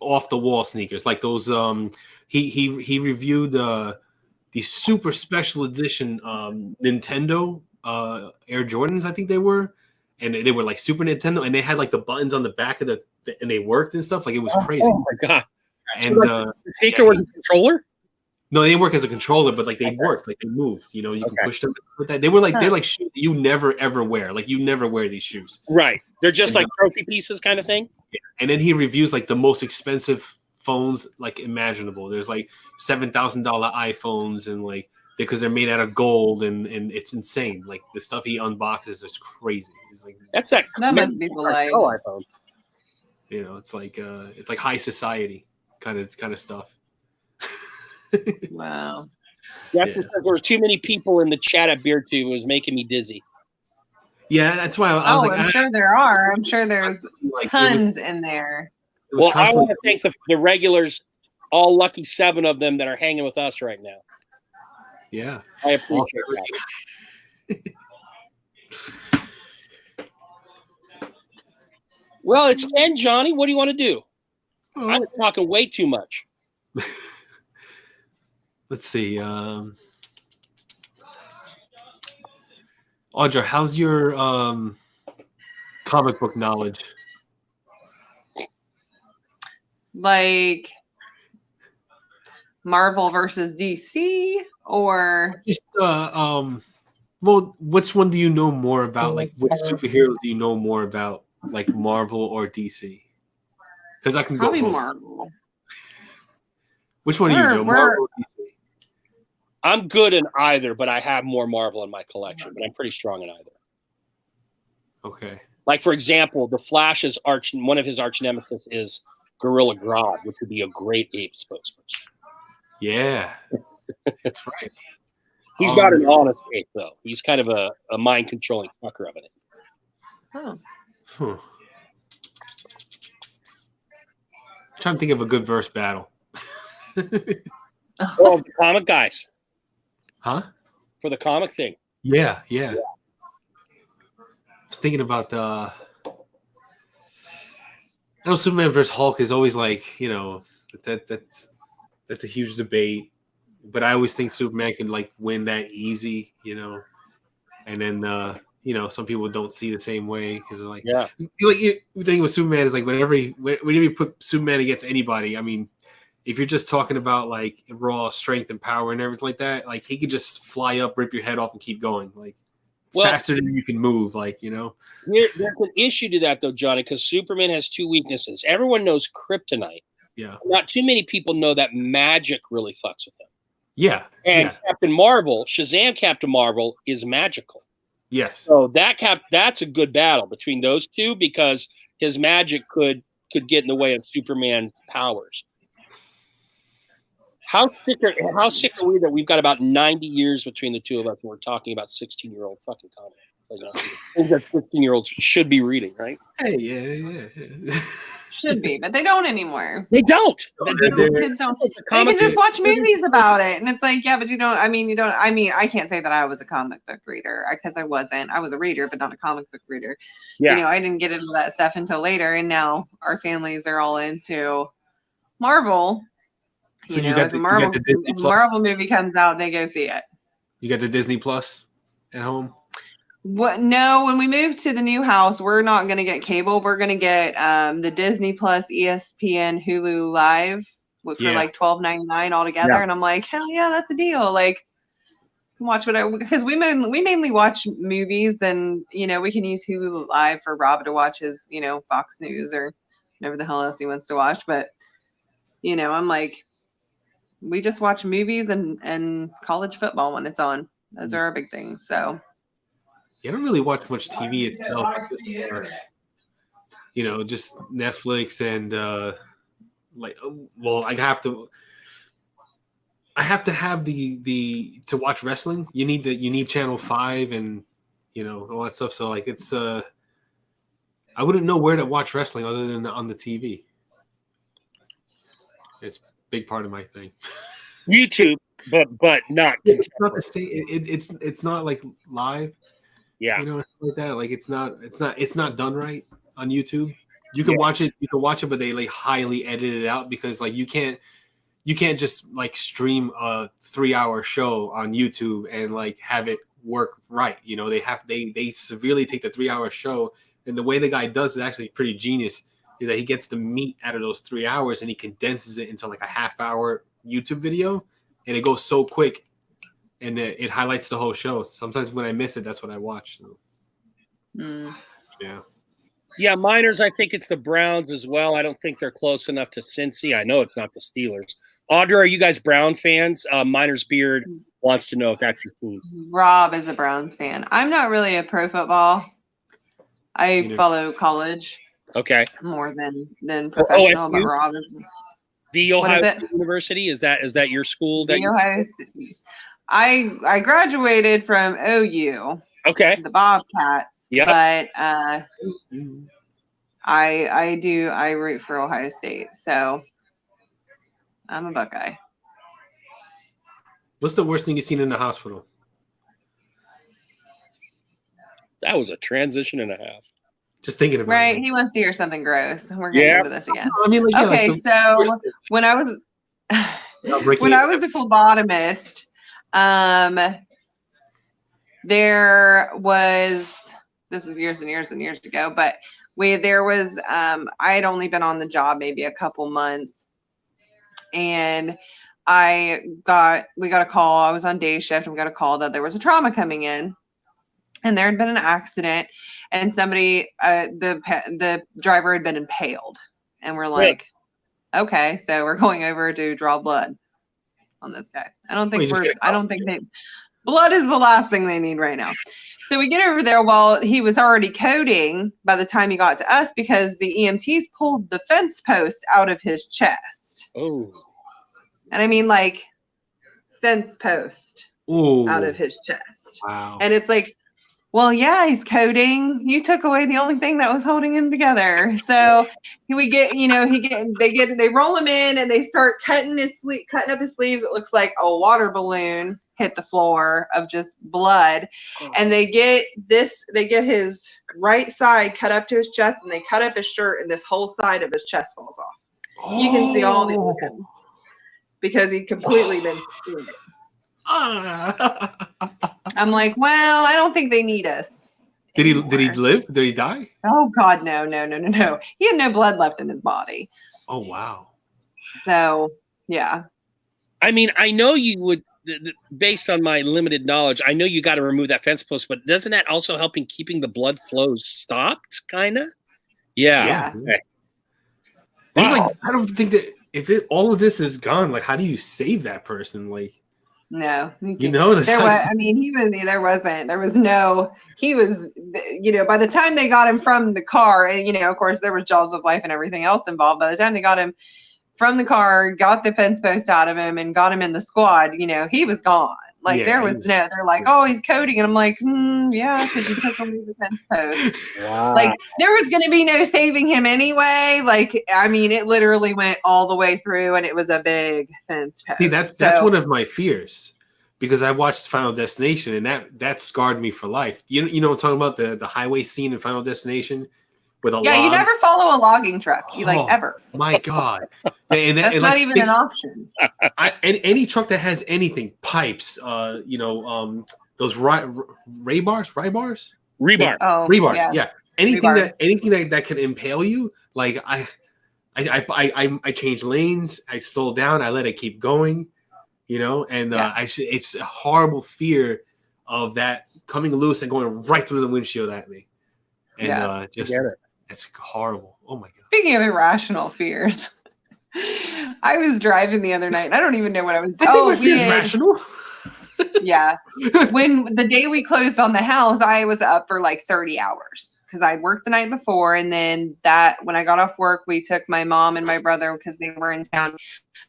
off the wall sneakers, like those. He reviewed the super special edition Nintendo Air Jordans, I think they were, and they were like Super Nintendo, and they had like the buttons on the back of and they worked and stuff. Like it was crazy. Oh my god! And The speaker was a controller. no, they didn't work as a controller, but like they worked, like they moved. You know, you can push them with that. They were like they're like shoes that you never ever wear. Like you never wear these shoes. Right. They're just like trophy pieces kind of thing. And then he reviews like the most expensive phones like imaginable. There's like $7,000 iPhones and like because they're made out of gold and it's insane. Like the stuff he unboxes is crazy. He's like That's that. That must be like. iPhone. you know, it's like high society kind of stuff. Wow. That's because there were too many people in the chat at BeerTube. It was making me dizzy. Yeah, that's why I was like, I'm sure there are. I'm sure there's like, tons in there. Well, I want to thank the regulars, all lucky 7 of them that are hanging with us right now. Yeah, I appreciate that. Well, it's 10, Johnny. What do you want to do? I'm talking way too much. Let's see. Audra, how's your comic book knowledge? Like Marvel versus DC, or Just well, which one do you know more about? Like, which superheroes do you know more about? Like Marvel or DC? Because I can probably go both. Marvel. Which one do you know? Marvel or DC? I'm good in either, but I have more Marvel in my collection, but I'm pretty strong in either. Okay. Like, for example, the Flash's one of his arch nemesis is Gorilla Grodd, which would be a great ape spokesperson. Yeah. That's right. He's not an honest ape, though. He's kind of a mind-controlling fucker of it. Oh. Huh. I'm trying to think of a good verse battle. Oh, the comic guys. Huh? For the comic thing. Yeah. I was thinking about I know Superman versus Hulk is always like, you know, that's a huge debate. But I always think Superman can like win that easy, you know. And then you know, some people don't see the same way because they're like, yeah, like the thing with Superman is like whenever you put Superman against anybody, I mean, if you're just talking about like raw strength and power and everything like that, like he could just fly up, rip your head off, and keep going, like faster than you can move, like, you know. There's an issue to that though, Johnny, because Superman has 2 weaknesses. Everyone knows kryptonite. Yeah. Not too many people know that magic really fucks with him. Yeah. And Captain Marvel, Shazam Captain Marvel, is magical. Yes. So that's a good battle between those two because his magic could get in the way of Superman's powers. How sick are we that we've got about 90 years between the two of us and we're talking about 16-year-old fucking comics? Things that 16-year-olds should be reading, right? Hey, yeah. Should be, but they don't anymore. They don't. Kids don't. They can just watch movies about it, and it's like, yeah, but you don't. I mean, I can't say that I was a comic book reader because I wasn't. I was a reader, but not a comic book reader. Yeah. You know, I didn't get into that stuff until later, and now our families are all into Marvel. So you know, if a Marvel movie comes out, they go see it. You got the Disney Plus at home? What? No, when we move to the new house, we're not going to get cable. We're going to get the Disney Plus, ESPN, Hulu Live for like $12.99 altogether. Yeah. And I'm like, hell yeah, that's a deal. Like, watch whatever, because we mainly watch movies, and you know, we can use Hulu Live for Rob to watch his, you know, Fox News or whatever the hell else he wants to watch. But you know, I'm like, we just watch movies and college football when it's on. Those are our big things. So. Yeah, I don't really watch much TV itself. Just, you know, just Netflix and I have to have the to watch wrestling. You need Channel 5 and you know all that stuff. So like it's I wouldn't know where to watch wrestling other than on the TV. It's a big part of my thing. YouTube, but not. It's not the same. It's not like live. Yeah, you know, like that. Like it's not done right on YouTube. You can watch it, but they like highly edit it out because like you can't just like stream a 3-hour show on YouTube and like have it work right. You know, they severely take the 3-hour show, and the way the guy does it actually pretty genius. Is that he gets the meat out of those 3 hours and he condenses it into like a half-hour YouTube video, and it goes so quick, and it highlights the whole show. Sometimes when I miss it, that's what I watch. So, yeah. Yeah, Miners, I think it's the Browns as well. I don't think they're close enough to Cincy. I know it's not the Steelers. Audra, are you guys Brown fans? Miners Beard wants to know if that's your team. Rob is a Browns fan. I'm not really a pro football. I follow college. Okay. More than professional, but Rob is. The Ohio State University, is that your school? The Ohio State. I graduated from OU. Okay. The Bobcats. Yeah. But I root for Ohio State, so I'm a Buckeye. What's the worst thing you've seen in the hospital? That was a transition and a half. Just thinking about right, it. he wants to hear something gross. We're getting into this again. I mean, like, okay, like so when I was a phlebotomist, there was, this is years and years and years ago, but there was I had only been on the job maybe a couple months, and we got a call. I was on day shift, and we got a call that there was a trauma coming in, and there had been an accident, and somebody, the driver had been impaled, and we're like, okay, so we're going over to draw blood on this guy. I don't think blood is the last thing they need right now. So we get over there while he was already coding by the time he got to us, because the EMTs pulled the fence post out of his chest. Oh. And I mean, like, fence post out of his chest. Wow. And it's like, well, yeah, he's coding. You took away the only thing that was holding him together. So they roll him in, and they start cutting up his sleeves. It looks like a water balloon hit the floor of just blood. And they get his right side cut up to his chest, and they cut up his shirt, and this whole side of his chest falls off. You can see all the organs because he completely been screwed. I'm like, well, I don't think they need us. Did he live? Did he die? Oh God, no. He had no blood left in his body. Oh wow. So yeah. I mean, I know you would, based on my limited knowledge, I know you got to remove that fence post, but doesn't that also help in keeping the blood flows stopped, kind of? Yeah. Okay. Like, I don't think that all of this is gone, like, how do you save that person? Like, no, you know, by the time they got him from the car, and of course there was jaws of life and everything else involved. By the time they got him from the car, got the fence post out of him, and got him in the squad, he was gone. Like, they're like, oh, he's coding. And I'm like, yeah, because you took away the fence post. Wow. Like, there was going to be no saving him anyway. Like, I mean, it literally went all the way through, and it was a big fence post. See, that's one of my fears, because I watched Final Destination, and that scarred me for life. You know what I'm talking about, the highway scene in Final Destination with a log? You never follow a logging truck, ever. My God, and that's not even an option. Any truck that has anything, pipes, those rebar. Oh, rebars. Yeah. Anything that can impale you. Like, I change lanes. I slow down. I let it keep going. And it's a horrible fear of that coming loose and going right through the windshield at me. And it's horrible. Oh my God. Speaking of irrational fears, I was driving the other night, and I don't even know what I was doing. I think my fear's rational. Yeah. When the day we closed on the house, I was up for like 30 hours because I worked the night before. And then when I got off work, we took my mom and my brother, because they were in town,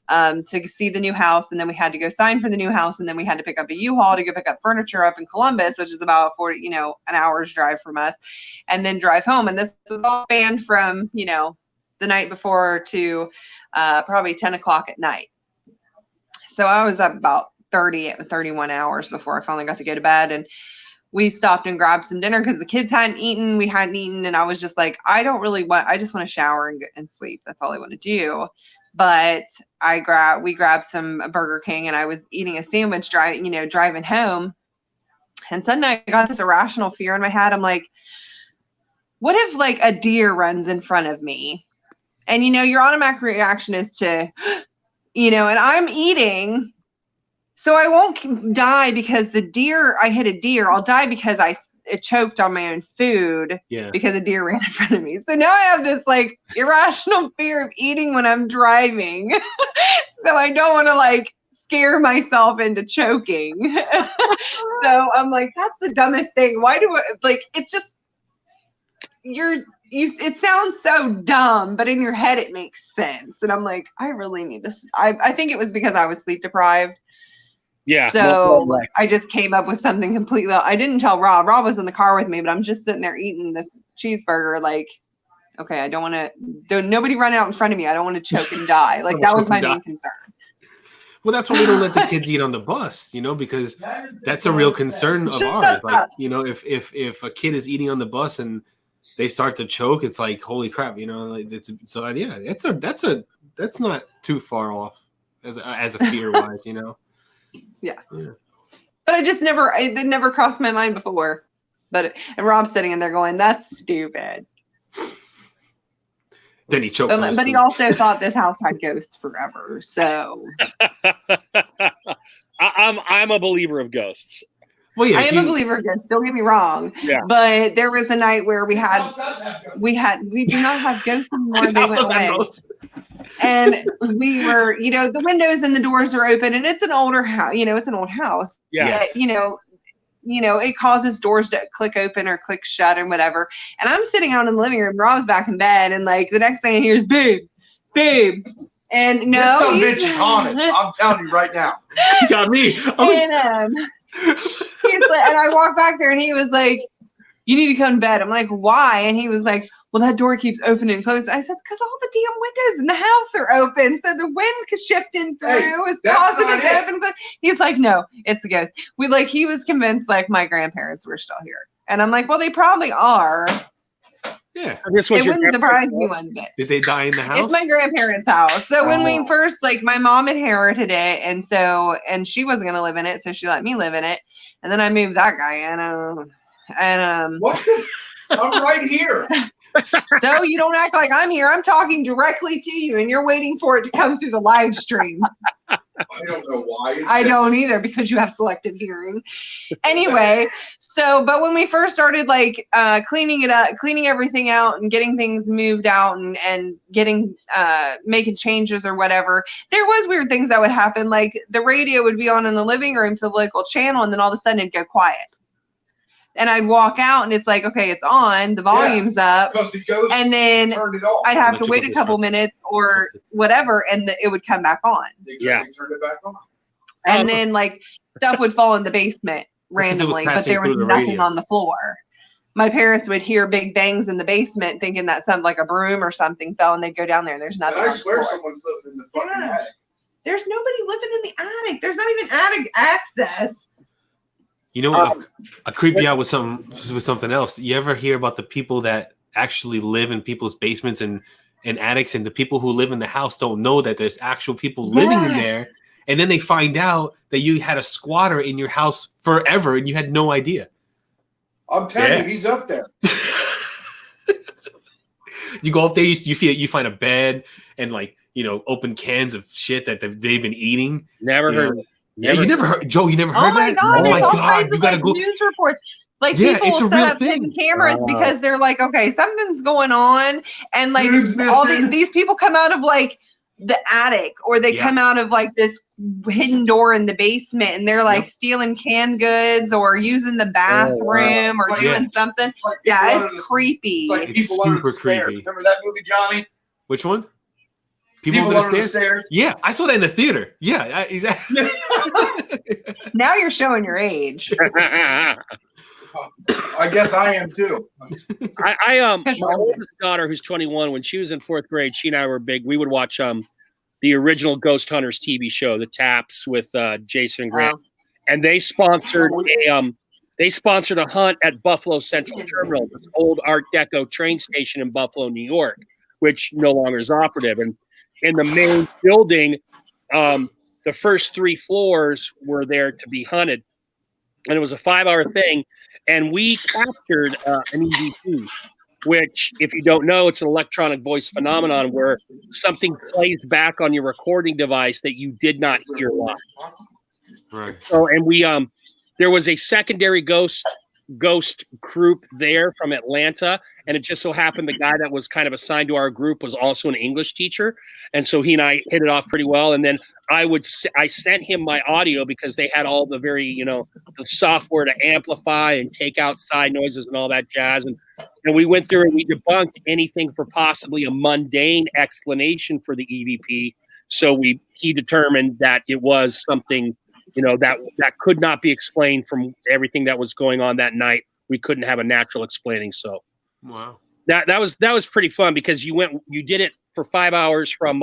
to see the new house. And then we had to go sign for the new house. And then we had to pick up a U-Haul to go pick up furniture up in Columbus, which is about 40, an hour's drive from us, and then drive home. And this was all spanned from, the night before to probably 10 o'clock at night. So I was up about 31 hours before I finally got to go to bed. And we stopped and grabbed some dinner because the kids hadn't eaten. We hadn't eaten. And I was just like, I just want to shower and sleep. That's all I want to do. But we grabbed some Burger King, and I was eating a sandwich driving home. And suddenly I got this irrational fear in my head. I'm like, what if like a deer runs in front of me? And your automatic reaction is to, and I'm eating, so I won't die because I hit a deer. I'll die because it choked on my own food because a deer ran in front of me. So now I have this like irrational fear of eating when I'm driving. So I don't want to like scare myself into choking. So I'm like, that's the dumbest thing. Why do I like, it's just, it sounds so dumb, but in your head it makes sense. And I'm like, I really need to, I think it was because I was sleep deprived. Yeah. So I just came up with something completely. I didn't tell Rob. Rob was in the car with me, but I'm just sitting there eating this cheeseburger. Like, okay, I don't want to. Nobody run out in front of me. I don't want to choke and die. Like that was my main concern. Well, that's why we don't let the kids eat on the bus, because that's a real concern of ours. Like, if a kid is eating on the bus and they start to choke, it's like, holy crap, like that's not too far off as a fear wise, Yeah. But it never crossed my mind before. And Rob's sitting in there going, that's stupid. Then he chokes. But he also thought this house had ghosts forever. So I'm a believer of ghosts. Well, yeah, I am a believer of ghosts. Don't get me wrong. Yeah. But there was a night where we do not have ghosts anymore. They went away. And we were, the windows and the doors are open, and it's an older house. It's an old house. Yeah. It causes doors to click open or click shut and whatever. And I'm sitting out in the living room. Rob's back in bed, and like the next thing I hear is babe. And no, some bitch is haunted. I'm telling you right now. You got me. And he's like, and I walked back there, and he was like, "You need to come to bed." I'm like, "Why?" And he was like, "Well, that door keeps opening and closing." I said, "Because all the damn windows in the house are open, so the wind shifting through is causing it to open." But he's like, "No, it's a ghost." He was convinced like my grandparents were still here, and I'm like, "Well, they probably are." Yeah, it wouldn't surprise me one bit. Did they die in the house? It's my grandparents' house. So when we first, my mom inherited it, and she wasn't gonna live in it, so she let me live in it, and then I moved that guy in, what? I'm right here. So you don't act like I'm here. I'm talking directly to you, and you're waiting for it to come through the live stream. I don't know why. I don't either, because you have selective hearing. Anyway, but when we first started cleaning it up, cleaning everything out and getting things moved out and getting making changes or whatever, there was weird things that would happen. Like the radio would be on in the living room to the local channel, and then all of a sudden it'd go quiet. And I'd walk out, and it's like, okay, it's on, the volume's up, and then I'd have to wait a couple minutes or whatever, and it would come back on. Yeah. Turn it back on. And then stuff would fall in the basement randomly, but there was nothing on the floor. My parents would hear big bangs in the basement, thinking that something like a broom or something fell, and they'd go down there, and there's nothing. I swear someone's living in the fucking attic. There's nobody living in the attic. There's not even attic access. I creep you out with something else. You ever hear about the people that actually live in people's basements and attics, and the people who live in the house don't know that there's actual people living in there, and then they find out that you had a squatter in your house forever and you had no idea. I'm telling you, he's up there. You go up there, you find a bed and open cans of shit that they've been eating. Never heard of it. Yeah, you never heard, Joe. You never heard that? God, there's all kinds of news reports. People set up hidden cameras because they're like, okay, something's going on, and all these people come out of the attic, or they come out of this hidden door in the basement, and they're stealing canned goods or using the bathroom or doing something. It's creepy. It's super creepy. Remember that movie, Johnny? Which one? People under the stairs. Yeah, I saw that in the theater. Yeah, exactly. Now you're showing your age. I guess I am too. My oldest daughter, who's 21, when she was in 4th grade, she and I were big. We would watch the original Ghost Hunters TV show, The Taps, with Jason and Grant, and they sponsored a hunt at Buffalo Central Terminal, this old Art Deco train station in Buffalo, New York, which no longer is operative. And in the main building, the first 3 floors were there to be hunted. and it was a 5-hour thing, and we captured an EVP, which, if you don't know, it's an electronic voice phenomenon where something plays back on your recording device that you did not hear live. Right. So, and we there was a secondary ghost group there from Atlanta, and it just so happened the guy that was kind of assigned to our group was also an English teacher, and so he and I hit it off pretty well. And then I sent him my audio because they had all the very the software to amplify and take out side noises and all that jazz, and we went through and we debunked anything for possibly a mundane explanation for the EVP. So he determined that it was something that could not be explained from everything that was going on that night. We couldn't have a natural explaining. So Wow. that was pretty fun because you did it for 5 hours from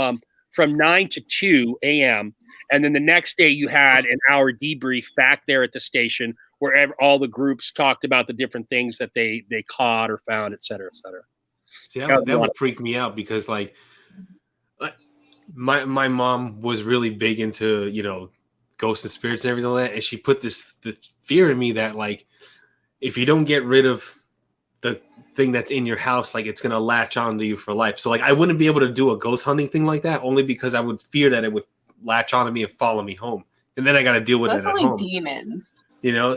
9 to 2 a.m. And then the next day you had an hour debrief back there at the station where all the groups talked about the different things that they caught or found, et cetera, et cetera. See, that would freak me out because like my mom was really big into, ghosts and spirits and everything like that. And she put this fear in me that like, if you don't get rid of the thing that's in your house, like it's going to latch onto you for life. So like, I wouldn't be able to do a ghost hunting thing like that only because I would fear that it would latch onto me and follow me home. And then I got to deal with That's it at only home. demons.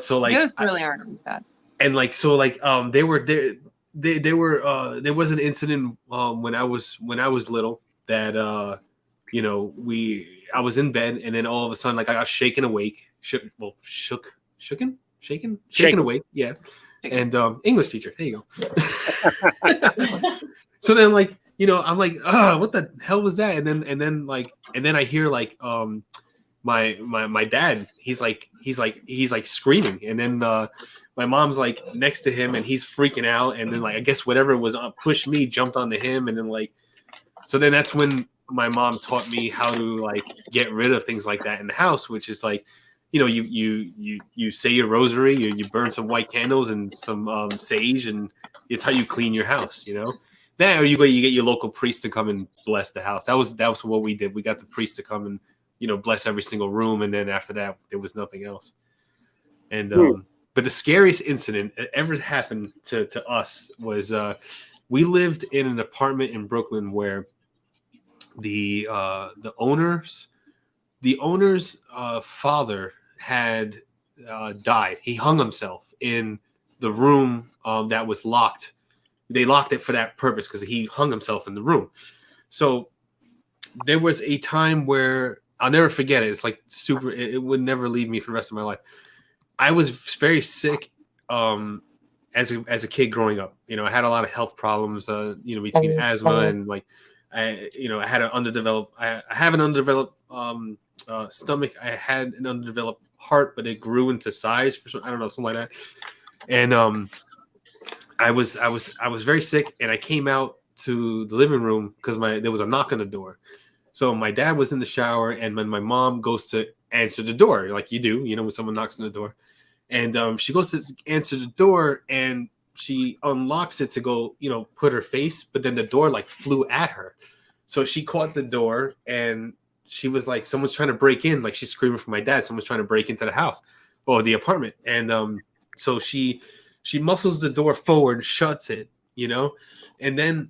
So like, Ghosts really aren't like that. and like, so like, they were there. There was an incident when I was little that I was in bed and then all of a sudden like I got shaken awake, shaken awake, yeah. And English teacher, there you go. So then like I'm like, what the hell was that? And then I hear like my dad, he's like screaming, and then my mom's like next to him and he's freaking out, and then like I guess whatever was pushed me jumped onto him, and then like so then that's when my mom taught me how to like get rid of things like that in the house, which is like you say your rosary, you burn some white candles and some sage, and it's how you clean your house, that, or you get your local priest to come and bless the house. That was what we did. We got the priest to come and bless every single room, and then after that there was nothing else. And but the scariest incident that ever happened to us was we lived in an apartment in Brooklyn where the owner's father had died. He hung himself in the room that was locked. They locked it for that purpose because he hung himself in the room. So there was a time where I'll never forget it. It's like it would never leave me for the rest of my life. I was very sick as a kid growing up. I had a lot of health problems, between asthma and like I had I have an undeveloped stomach. I had an undeveloped heart, but it grew into size for some, I don't know, something like that. And I was very sick, and I came out to the living room because there was a knock on the door. So my dad was in the shower, and when my mom goes to answer the door, like you do, when someone knocks on the door, and she goes to answer the door, and she unlocks it to go, put her face, but then the door like flew at her. So she caught the door, and she was like, someone's trying to break in. Like she's screaming for my dad. Someone's trying to break into the house or the apartment. And so she muscles the door forward, shuts it, and then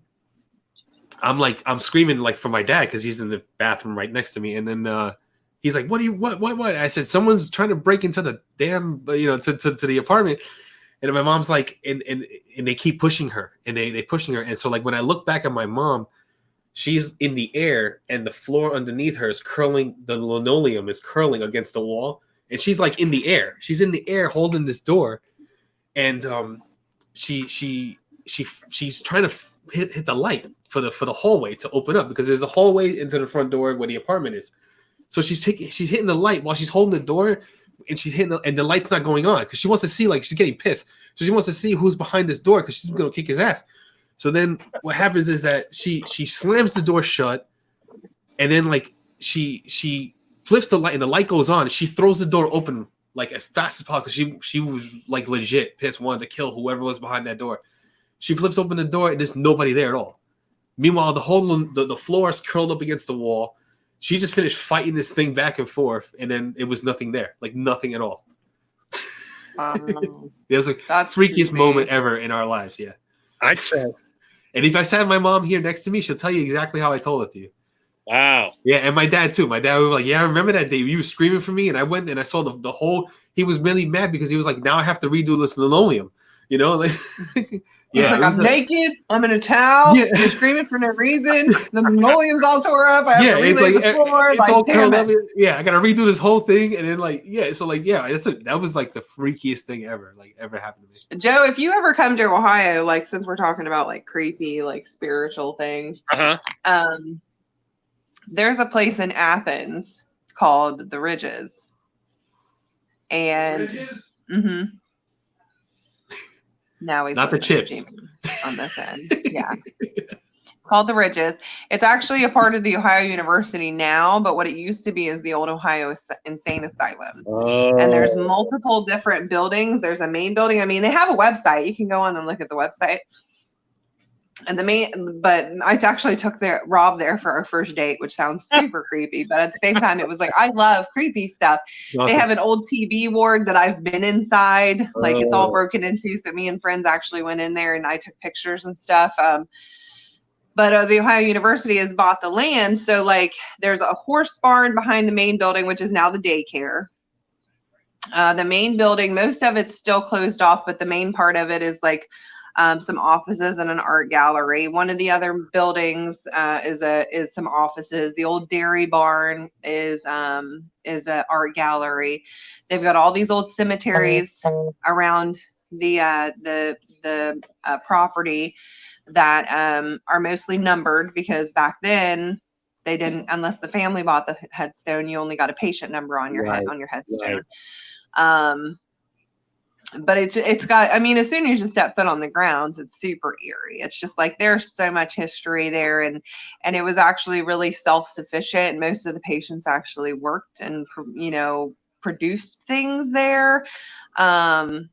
I'm screaming like for my dad because he's in the bathroom right next to me. And then he's like, what? I said, someone's trying to break into the damn, to the apartment. And my mom's like, and they keep pushing her, and they pushing her. And so like when I look back at my mom, she's in the air, and the floor underneath her is curling. The linoleum is curling against the wall, and she's like in the air. She's in the air holding this door, and she's trying to hit the light for the hallway to open up, because there's a hallway into the front door where the apartment is. So she's hitting the light while she's holding the door, and she's hitting and the light's not going on because she wants to see, like she's getting pissed. So she wants to see who's behind this door because she's gonna kick his ass. So then what happens is that she slams the door shut, and then like she flips the light, and the light goes on, and she throws the door open like as fast as possible because she was like legit pissed, wanted to kill whoever was behind that door. She flips open the door, and there's nobody there at all. Meanwhile, the floor is curled up against the wall. She just finished fighting this thing back and forth, and then it was nothing there, like nothing at all. It was like That's freakiest creepy. moment ever in our lives. Yeah. I'd say. And if I sat my mom here next to me, she'll tell you exactly how I told it to you. Wow. Yeah, and my dad too. My dad was like, "Yeah, I remember that day. You were screaming for me, and I went and I saw the whole." He was really mad because he was like, "Now I have to redo this linoleum," you know. Like, He's yeah, like, it was I'm naked. I'm in a towel. Yeah. You're screaming for no reason. The linoleum's all tore up. I have yeah, to it's relay like the floor. it's Like, all damn curled it. up. Yeah, I gotta redo this whole thing, and then like, yeah, so like, yeah, that was like the freakiest thing ever happened to me. Joe, if you ever come to Ohio, like since we're talking about like creepy, like spiritual things, there's a place in Athens called the Ridges, and now he's Not the listening chips to me on this end. Yeah. Called the Ridges. It's actually a part of the Ohio University now, but what it used to be is the old Ohio Insane Asylum. Oh. And there's multiple different buildings. There's a main building. I mean, they have a website. You can go on and look at the website. And but I actually took Rob there for our first date, which sounds super creepy. But at the same time, it was like, I love creepy stuff. Awesome. They have an old TV ward that I've been inside. Like it's all broken into. So me and friends actually went in there and I took pictures and stuff. But the Ohio University has bought the land. So like there's a horse barn behind the main building, which is now the daycare. The main building, most of it's still closed off, but the main part of it is like some offices and an art gallery. One of the other buildings is some offices. The old dairy barn is an art gallery. They've got all these old cemeteries around the property that are mostly numbered because back then they didn't, unless the family bought the headstone, you only got a patient number on your head on your headstone. Right. But it's got, I mean, as soon as you step foot on the grounds, it's super eerie. It's just like there's so much history there, and it was actually really self-sufficient. Most of the patients actually worked and produced things there, and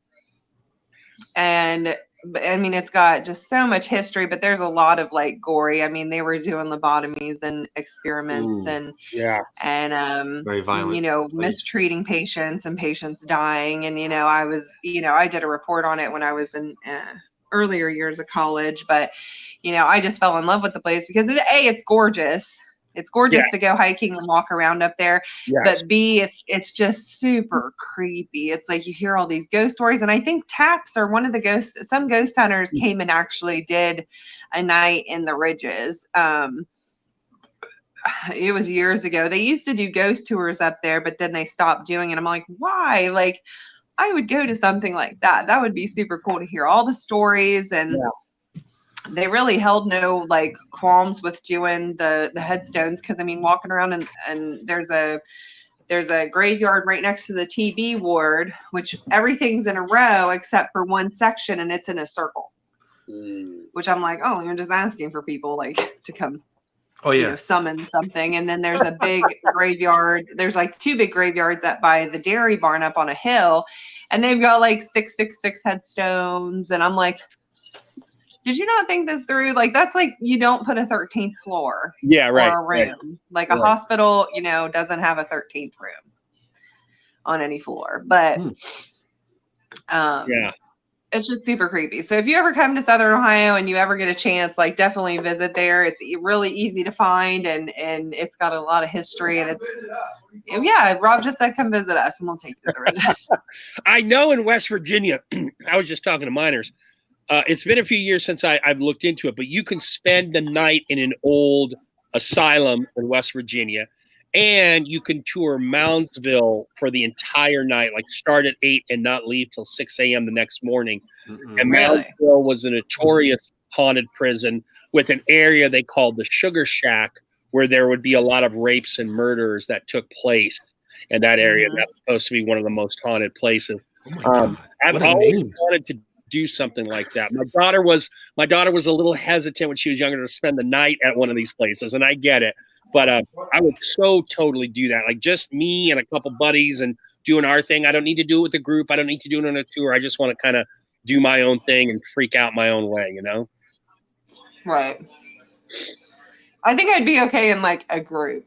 I mean, it's got just so much history, but there's a lot of like gory. I mean, they were doing lobotomies and experiments and very violent. Mistreating patients and patients dying. And, I did a report on it when I was in earlier years of college, but, I just fell in love with the place because it's gorgeous. It's gorgeous to go hiking and walk around up there. Yes. But B, it's just super creepy. It's like you hear all these ghost stories. And I think TAPS or one of the ghosts, some ghost hunters came and actually did a night in the Ridges. It was years ago. They used to do ghost tours up there, but then they stopped doing it. I'm like, why? Like, I would go to something like that. That would be super cool to hear all the stories. And they really held no like qualms with doing the headstones. Cause I mean, walking around and there's a graveyard right next to the TB ward, which everything's in a row except for one section and it's in a circle, which I'm like, oh, you're just asking for people like to come, summon something. And then there's a big graveyard. There's like two big graveyards up by the dairy barn up on a hill, and they've got like 666 headstones. And I'm like, did you not think this through? Like, that's like, you don't put a 13th floor or a room. Right. Like a hospital, doesn't have a 13th room on any floor. But it's just super creepy. So if you ever come to Southern Ohio and you ever get a chance, like definitely visit there. It's really easy to find and it's got a lot of history. And Rob just said, come visit us and we'll take you to the Ridges. I know in West Virginia, I was just talking to miners. It's been a few years since I've looked into it, but you can spend the night in an old asylum in West Virginia, and you can tour Moundsville for the entire night, like start at 8 and not leave till 6 a.m. the next morning. Mm-hmm. And Moundsville was a notorious haunted prison with an area they called the Sugar Shack, where there would be a lot of rapes and murders that took place in that area. Mm-hmm. That's supposed to be one of the most haunted places. Oh I've always wanted to do something like that. My daughter was a little hesitant when she was younger to spend the night at one of these places, and I get it. But I would so totally do that. Like just me and a couple buddies and doing our thing. I don't need to do it with a group. I don't need to do it on a tour. I just want to kind of do my own thing and freak out my own way, Right. I think I'd be okay in like a group.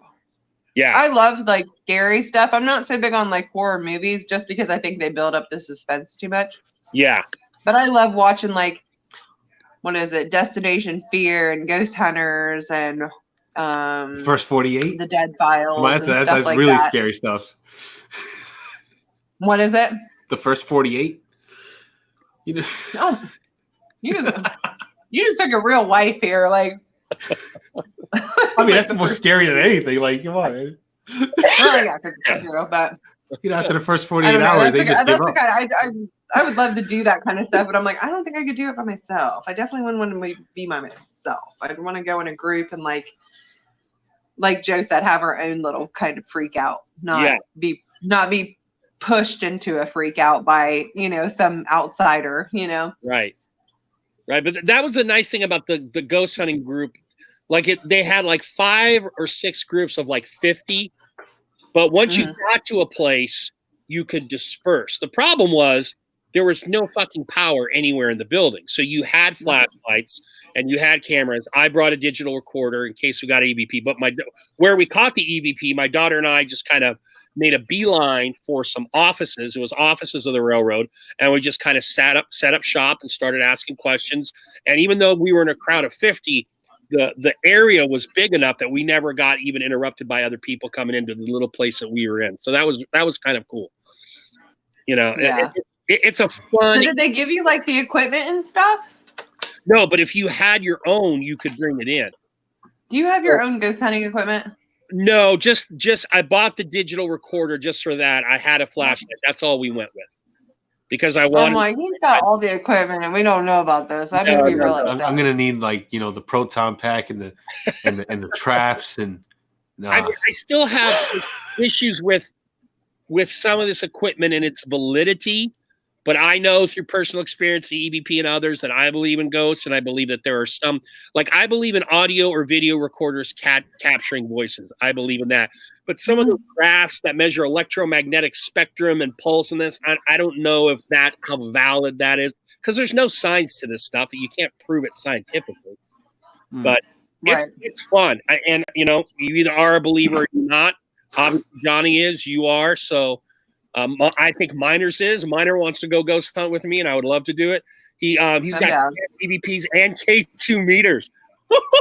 Yeah. I love like scary stuff. I'm not so big on like horror movies just because I think they build up the suspense too much. Yeah. But I love watching like what is it, Destination Fear and Ghost Hunters and First 48. The Dead Files Well, and stuff that's like really that. scary stuff. What is it? The First 48. You know. Oh, you just took a real life here, like. I mean, that's more scary than anything. Like, come on, man. Well, yeah, 'cause it's true, but After the first I 48 don't know, hours, that's they just give the up. kind I would love to do that kind of stuff, but I'm like, I don't think I could do it by myself. I definitely wouldn't want to be by myself. I'd want to go in a group and like Joe said, have our own little kind of freak out, not be pushed into a freak out by, some outsider, Right. But that was the nice thing about the ghost hunting group. Like they had like 5 or 6 groups of like 50. But once you got to a place, you could disperse. The problem was there was no fucking power anywhere in the building. So you had flashlights and you had cameras. I brought a digital recorder in case we got EVP. But where we caught the EVP, my daughter and I just kind of made a beeline for some offices. It was offices of the railroad. And we just kind of set up shop and started asking questions. And even though we were in a crowd of 50, the area was big enough that we never got even interrupted by other people coming into the little place that we were in. So that was kind of cool. Yeah. It's a fun. So did they give you like the equipment and stuff? No, but if you had your own, you could bring it in. Do you have your own ghost hunting equipment? No, just I bought the digital recorder just for that. I had a flashlight. That's all we went with. Because I wanted. I'm like, he's got all the equipment and we don't know about this. I'm gonna be real upset. I'm gonna need like the proton pack and the traps and. I still have issues with some of this equipment and its validity, but I know through personal experience, the EVP and others, that I believe in ghosts, and I believe that there are some, like I believe in audio or video recorders capturing voices. I believe in that. But some of the graphs that measure electromagnetic spectrum and pulse in this, I don't know how valid that is, because there's no science to this stuff. You can't prove it scientifically. But it's fun. And, you either are a believer or you're not. Obviously, Johnny is, you are. So I think Miners is. Miner wants to go ghost hunt with me, and I would love to do it. He's got EVPs and K2 meters.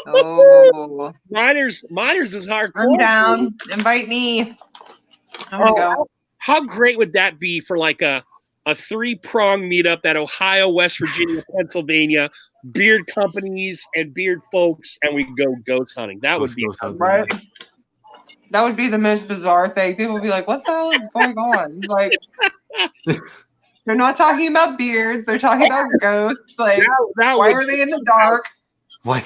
Oh, Miners is hardcore. I'm down. Invite me. I'm gonna go. How great would that be for like a 3-prong meetup at Ohio, West Virginia, Pennsylvania, beard companies and beard folks, and we go ghost hunting? That would be right. That would be the most bizarre thing. People would be like, "What the hell is going on?" Like, they're not talking about beards; they're talking about ghosts. Like, why are they in the dark? What?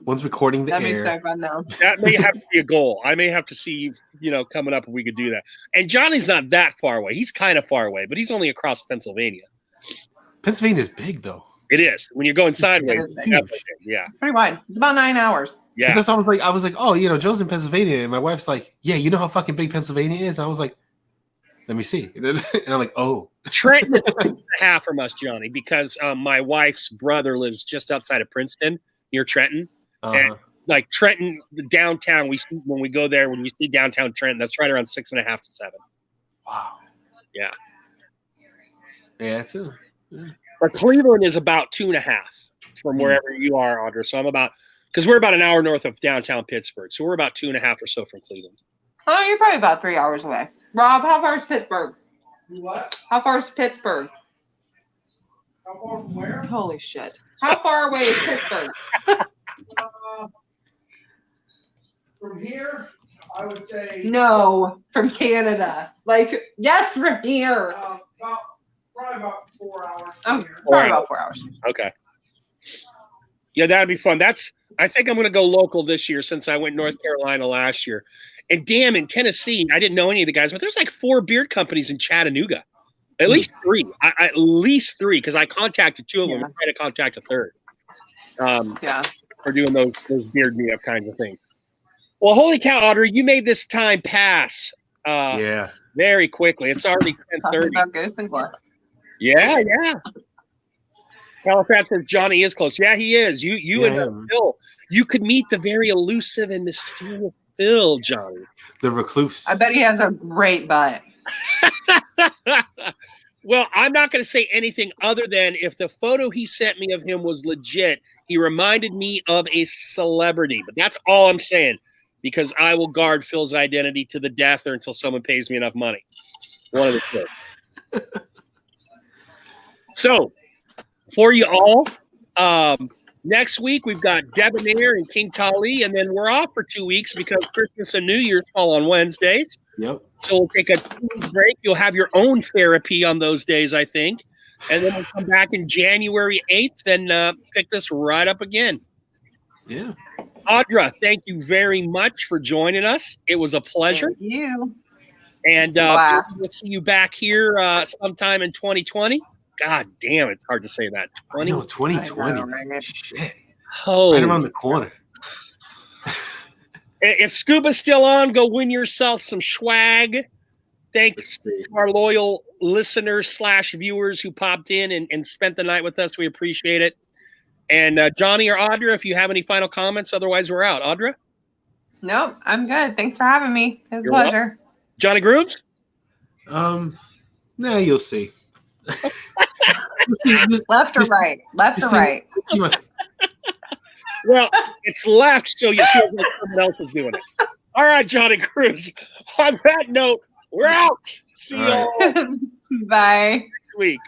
One's recording the air. That makes no fun though. That may have to be a goal. I may have to see you, coming up if we could do that. And Johnny's not that far away. He's kind of far away, but he's only across Pennsylvania. Pennsylvania's big though. It is. When you're going sideways, yeah. It's pretty wide. It's about 9 hours. Yeah. That's what I was like, oh, Joe's in Pennsylvania, and my wife's like, yeah, you know how fucking big Pennsylvania is? And I was like, let me see. And I'm like, oh. Trenton is 6.5 from us, Johnny, because my wife's brother lives just outside of Princeton, near Trenton. And like Trenton, the downtown, when we go there, when you see downtown Trenton, that's right around 6.5 to 7. Wow. Yeah. Yeah, that's it. Yeah. But Cleveland is about 2.5 from wherever you are, Audra. So because we're about an hour north of downtown Pittsburgh. So we're about 2.5 or so from Cleveland. Oh, you're probably about 3 hours away. Rob, how far is Pittsburgh? What? How far is Pittsburgh? How far from where? Holy shit. How far away is Pittsburgh? From here, I would say. No, from Canada. Like, yes, from here. Probably about 4 hours. Oh, probably about 4 hours. Okay. Yeah, that'd be fun. I think I'm going to go local this year since I went North Carolina last year. And damn, in Tennessee, I didn't know any of the guys, but there's like 4 beard companies in Chattanooga. At least 3. At least 3, because I contacted 2 of them. I'm trying to contact a 3rd. For doing those beard meetup kinds of things. Well, holy cow, Audrey, you made this time pass. Very quickly. It's already 10:30. About Ghost and Blood. Yeah. Halifax says Johnny is close. Yeah, he is. You Yeah, and I am. Phil. You could meet the very elusive and mysterious Phil, Johnny. The recluse. I bet he has a great butt. Well, I'm not going to say anything other than if the photo he sent me of him was legit, he reminded me of a celebrity. But that's all I'm saying, because I will guard Phil's identity to the death or until someone pays me enough money. One of the two. So, for you all, next week we've got Debonair and King Tali, and then we're off for 2 weeks because Christmas and New Year's fall on Wednesdays. Yep. So we'll take a 2-week break. You'll have your own therapy on those days, I think. And then we'll come back in January 8th and pick this right up again. Yeah. Audra, thank you very much for joining us. It was a pleasure. Thank you. And Wow. we'll see you back here sometime in 2020. God damn, it's hard to say that. I know, 2020. I know, right? Shit. Oh, Right around the corner. if Scuba's still on, go win yourself some swag. Thanks to our loyal listeners / viewers who popped in and spent the night with us. We appreciate it. And Johnny or Audra, if you have any final comments, otherwise we're out. Audra? Nope, I'm good. Thanks for having me. It was a You're pleasure. Johnny Grooms? Nah, you'll see. Left or Just- right? Left or just see- right? see my- Well, it's left, so you feel like someone else is doing it. All right, Johnny Cruz. On that note, we're out. See All right. y'all Bye. next week.